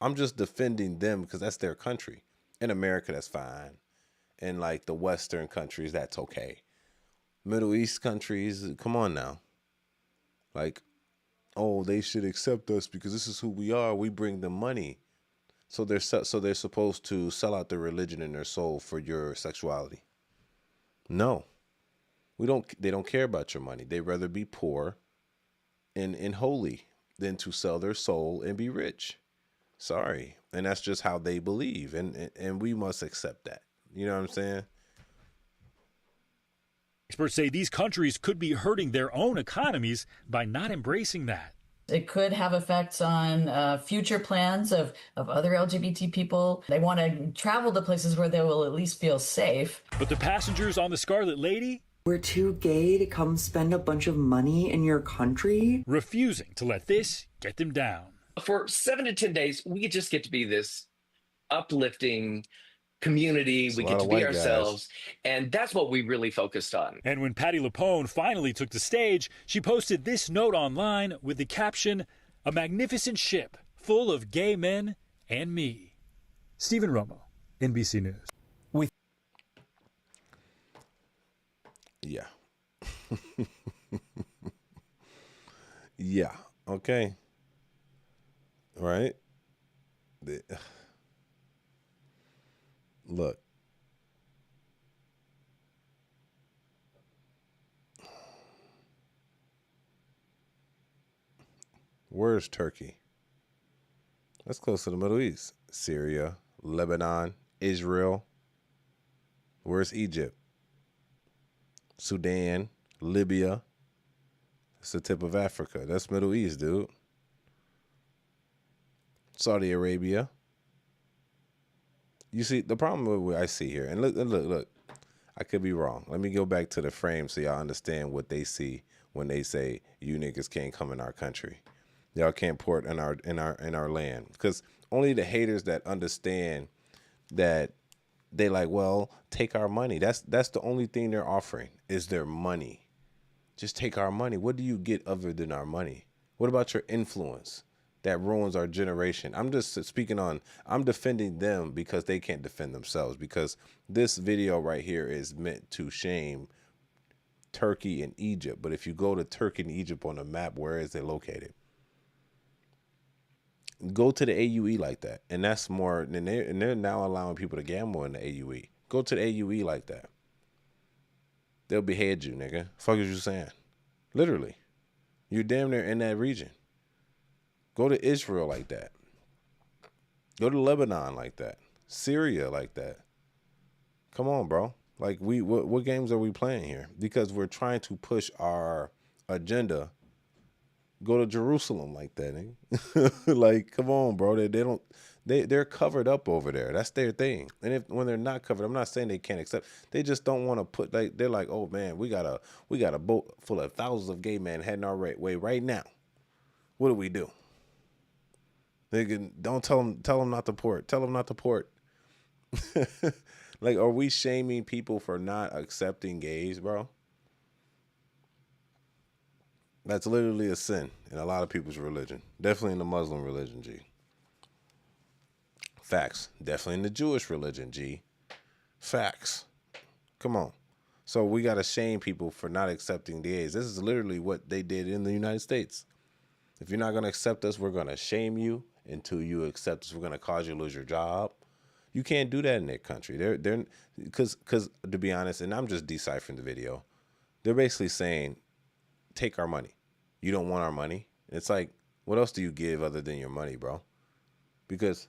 I'm just defending them because that's their country. In America, that's fine. In like the Western countries, that's okay. Middle East countries, come on now. Like, oh, they should accept us because this is who we are. We bring them money. So they're supposed to sell out their religion and their soul for your sexuality. No. They don't care about your money. They'd rather be poor and holy than to sell their soul and be rich. Sorry. And that's just how they believe. And we must accept that. You know what I'm saying? Experts say these countries could be hurting their own economies by not embracing that. It could have effects on future plans of other LGBT people. They want to travel to places where they will at least feel safe. But the passengers on the Scarlet Lady, we're too gay to come spend a bunch of money in your country, refusing to let this get them down. for 7 to 10 days, we just get to be this uplifting community. It's We a get lot to of be white guys. ourselves. And that's what we really focused on. And when Patti LuPone finally took the stage, she posted this note online with the caption, "A magnificent ship full of gay men and me." Stephen Romo, NBC News. Yeah. Yeah. Okay. Right? Look. Where's Turkey? That's close to the Middle East. Syria, Lebanon, Israel. Where's Egypt? Sudan, Libya. That's the tip of Africa. That's Middle East, dude. Saudi Arabia. You see, the problem with what I see here, and look, I could be wrong. Let me go back to the frame so y'all understand what they see when they say you niggas can't come in our country. Y'all can't port in our land. Because only the haters that understand that they like, well, take our money. That's the only thing they're offering is their money. Just take our money. What do you get other than our money? What about your influence that ruins our generation? I'm just speaking on, I'm defending them because they can't defend themselves, because this video right here is meant to shame Turkey and Egypt. But if you go to Turkey and Egypt on the map, where is it located? Go to the AUE like that. And that's more, and they're now allowing people to gamble in the AUE. Go to the AUE like that. They'll behead you, nigga. Fuck is you saying? Literally. You're damn near in that region. Go to Israel like that. Go to Lebanon like that. Syria like that. Come on, bro. Like, what games are we playing here? Because we're trying to push our agenda. Go to Jerusalem like that, nigga. Like, come on, bro. They're covered up over there. That's their thing. And when they're not covered, I'm not saying they can't accept. They just don't want to put, like, they're like, oh man, we got a boat full of thousands of gay men heading our way right now. What do we do? They can, don't tell them not to port. Tell them not to port. Like, are we shaming people for not accepting gays, bro? That's literally a sin in a lot of people's religion. Definitely in the Muslim religion, G. Facts. Definitely in the Jewish religion, G. Facts. Come on. So we got to shame people for not accepting the gays. This is literally what they did in the United States. If you're not going to accept us, we're going to shame you until you accept us. We're going to cause you to lose your job. You can't do that in their country. They're because to be honest, and I'm just deciphering the video, they're basically saying, take our money. You don't want our money. It's like, what else do you give other than your money, bro? Because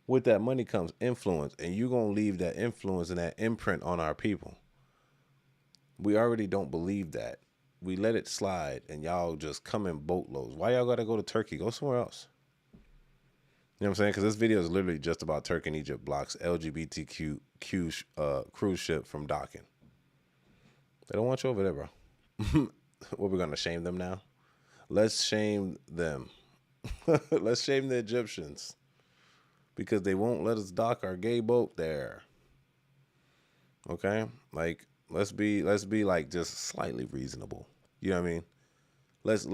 with that money comes influence, and you're going to leave that influence and that imprint on our people. We already don't believe that. We let it slide, and y'all just come in boatloads. Why y'all got to go to Turkey? Go somewhere else. You know what I'm saying? Because this video is literally just about Turkey and Egypt blocks LGBTQ cruise ship from docking. They don't want you over there, bro. What, we're going to shame them now? Let's shame them. Let's shame the Egyptians. Because they won't let us dock our gay boat there. Okay? Like, let's be like just slightly reasonable. You know what I mean? Let's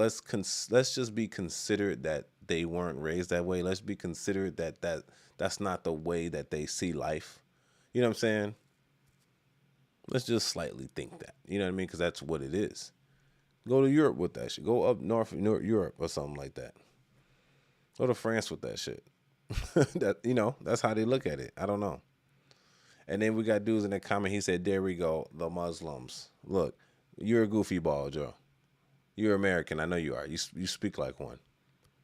just be considerate that they weren't raised that way. Let's be considerate that that's not the way that they see life. You know what I'm saying? Let's just slightly think that. You know what I mean? Because that's what it is. Go to Europe with that shit. Go up north Europe or something like that. Go to France with that shit. That, you know, that's how they look at it. I don't know. And then we got dudes in the comment. He said, there we go, the Muslims. Look, you're a goofy ball, Joe. You're American. I know you are. You speak like one.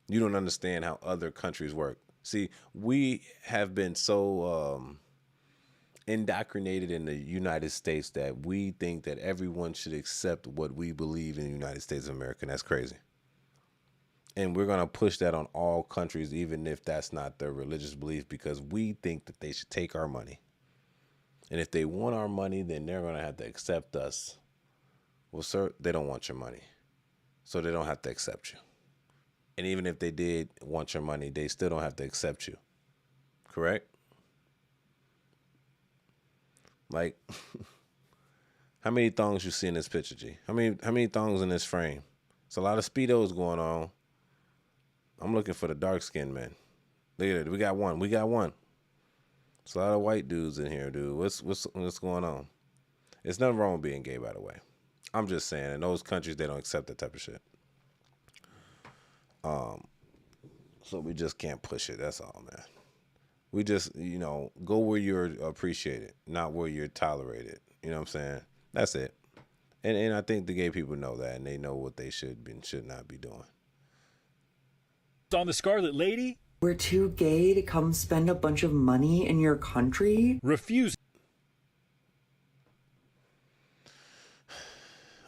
You don't understand how other countries work. See, we have been so indoctrinated in the United States that we think that everyone should accept what we believe in the United States of America. And that's crazy. And we're going to push that on all countries, even if that's not their religious belief, because we think that they should take our money. And if they want our money, then they're going to have to accept us. Well, sir, they don't want your money. So they don't have to accept you. And even if they did want your money, they still don't have to accept you. Correct? Like, how many thongs you see in this picture, G? How many thongs in this frame? It's a lot of Speedos going on. I'm looking for the dark-skinned men. Look at it. We got one. It's a lot of white dudes in here, dude. What's going on? It's nothing wrong with being gay, by the way. I'm just saying, in those countries, they don't accept that type of shit. So we just can't push it. That's all, man. We just, go where you're appreciated, not where you're tolerated. You know what I'm saying? That's it. And I think the gay people know that, and they know what they should be and should not be doing. On the Scarlet Lady? We're too gay to come spend a bunch of money in your country? Refuse.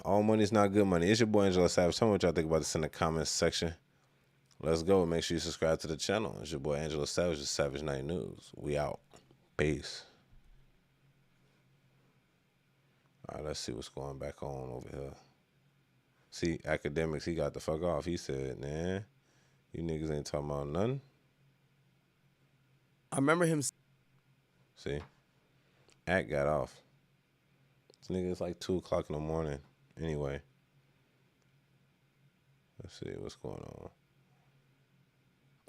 All money's not good money. It's your boy Angelo Savage. Tell me what y'all think about this in the comments section. Let's go. Make sure you subscribe to the channel. It's your boy Angelo Savage with Savage Night News. We out. Peace. All right, let's see what's going back on over here. See, Academics, he got the fuck off. He said, nah, you niggas ain't talking about nothing. I remember him. See, Act got off. This nigga, it's like 2 o'clock in the morning. Anyway, let's see what's going on.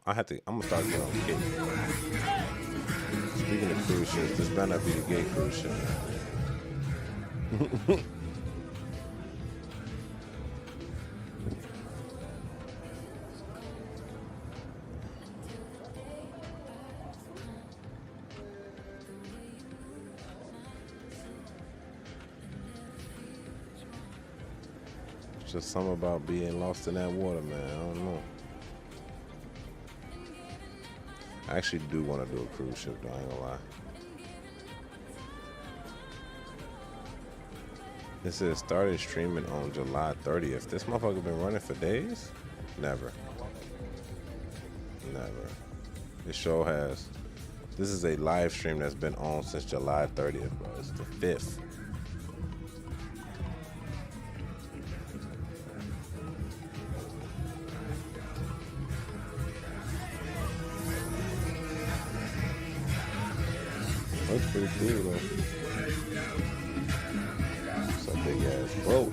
I'm gonna start getting on Kick. Speaking of cruise ships, this better not be the gay cruise ship. Just something about being lost in that water, man. I don't know. I actually do want to do a cruise ship, though. I ain't gonna lie. It says started streaming on July 30th. This motherfucker been running for days? Never. This show has. This is a live stream that's been on since July 30th, bro. It's the 5th. Looks pretty cool though. It's a big ass boat.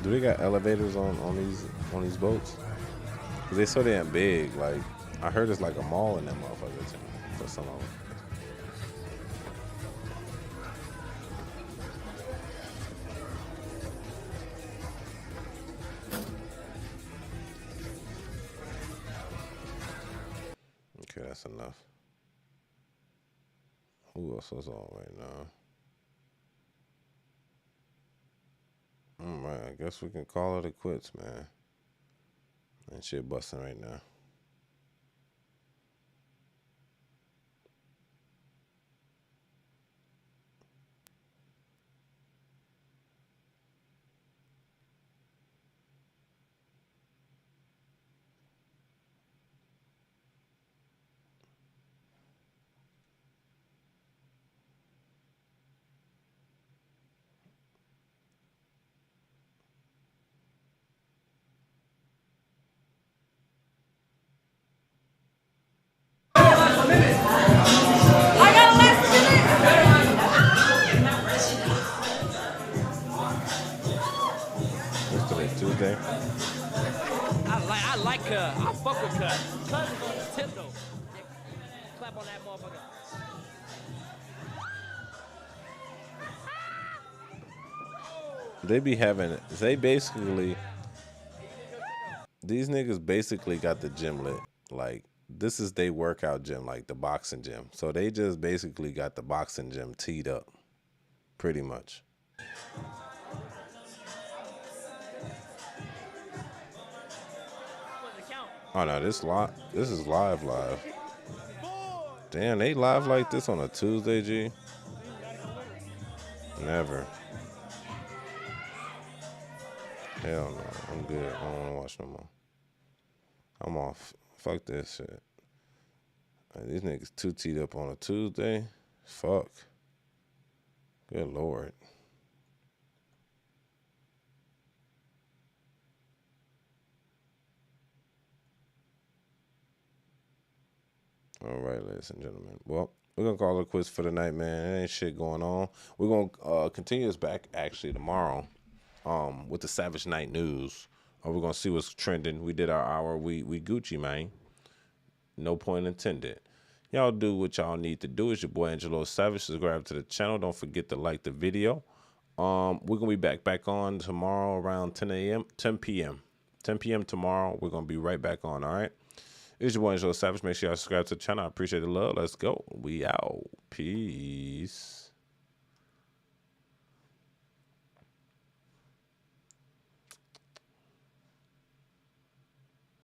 Do they got elevators on these boats? Cause they so damn big. Like I heard it's like a mall in that motherfucker too, for some of them. Okay, that's enough. Who else is on right now? Alright, I guess we can call it a quits, man. And shit busting right now. Tuesday. I like her. I fuck with her. Cousin's on the tip though. Clap on that motherfucker. They be having, these niggas basically got the gym lit. Like, this is they workout gym, like the boxing gym. So they just basically got the boxing gym teed up, pretty much. Oh no, this is live. Damn, they live like this on a Tuesday, G? Never. Hell no. I'm good. I don't want to watch no more. I'm off. Fuck this shit. These niggas too teed up on a Tuesday. Fuck. Good Lord. All right, ladies and gentlemen. Well, we're going to call it quits for the night, man. There ain't shit going on. We're going to continue this back actually tomorrow with the Savage Night News. We're going to see what's trending. We did our hour. We Gucci, man. No point intended. Y'all do what y'all need to do. It's your boy Angelo Savage. Subscribe to the channel. Don't forget to like the video. We're going to be back on tomorrow around 10 p.m. 10 p.m. tomorrow. We're going to be right back on, all right? It's your boy Angelo Savage. Make sure y'all subscribe to the channel. I appreciate the love. Let's go. We out. Peace.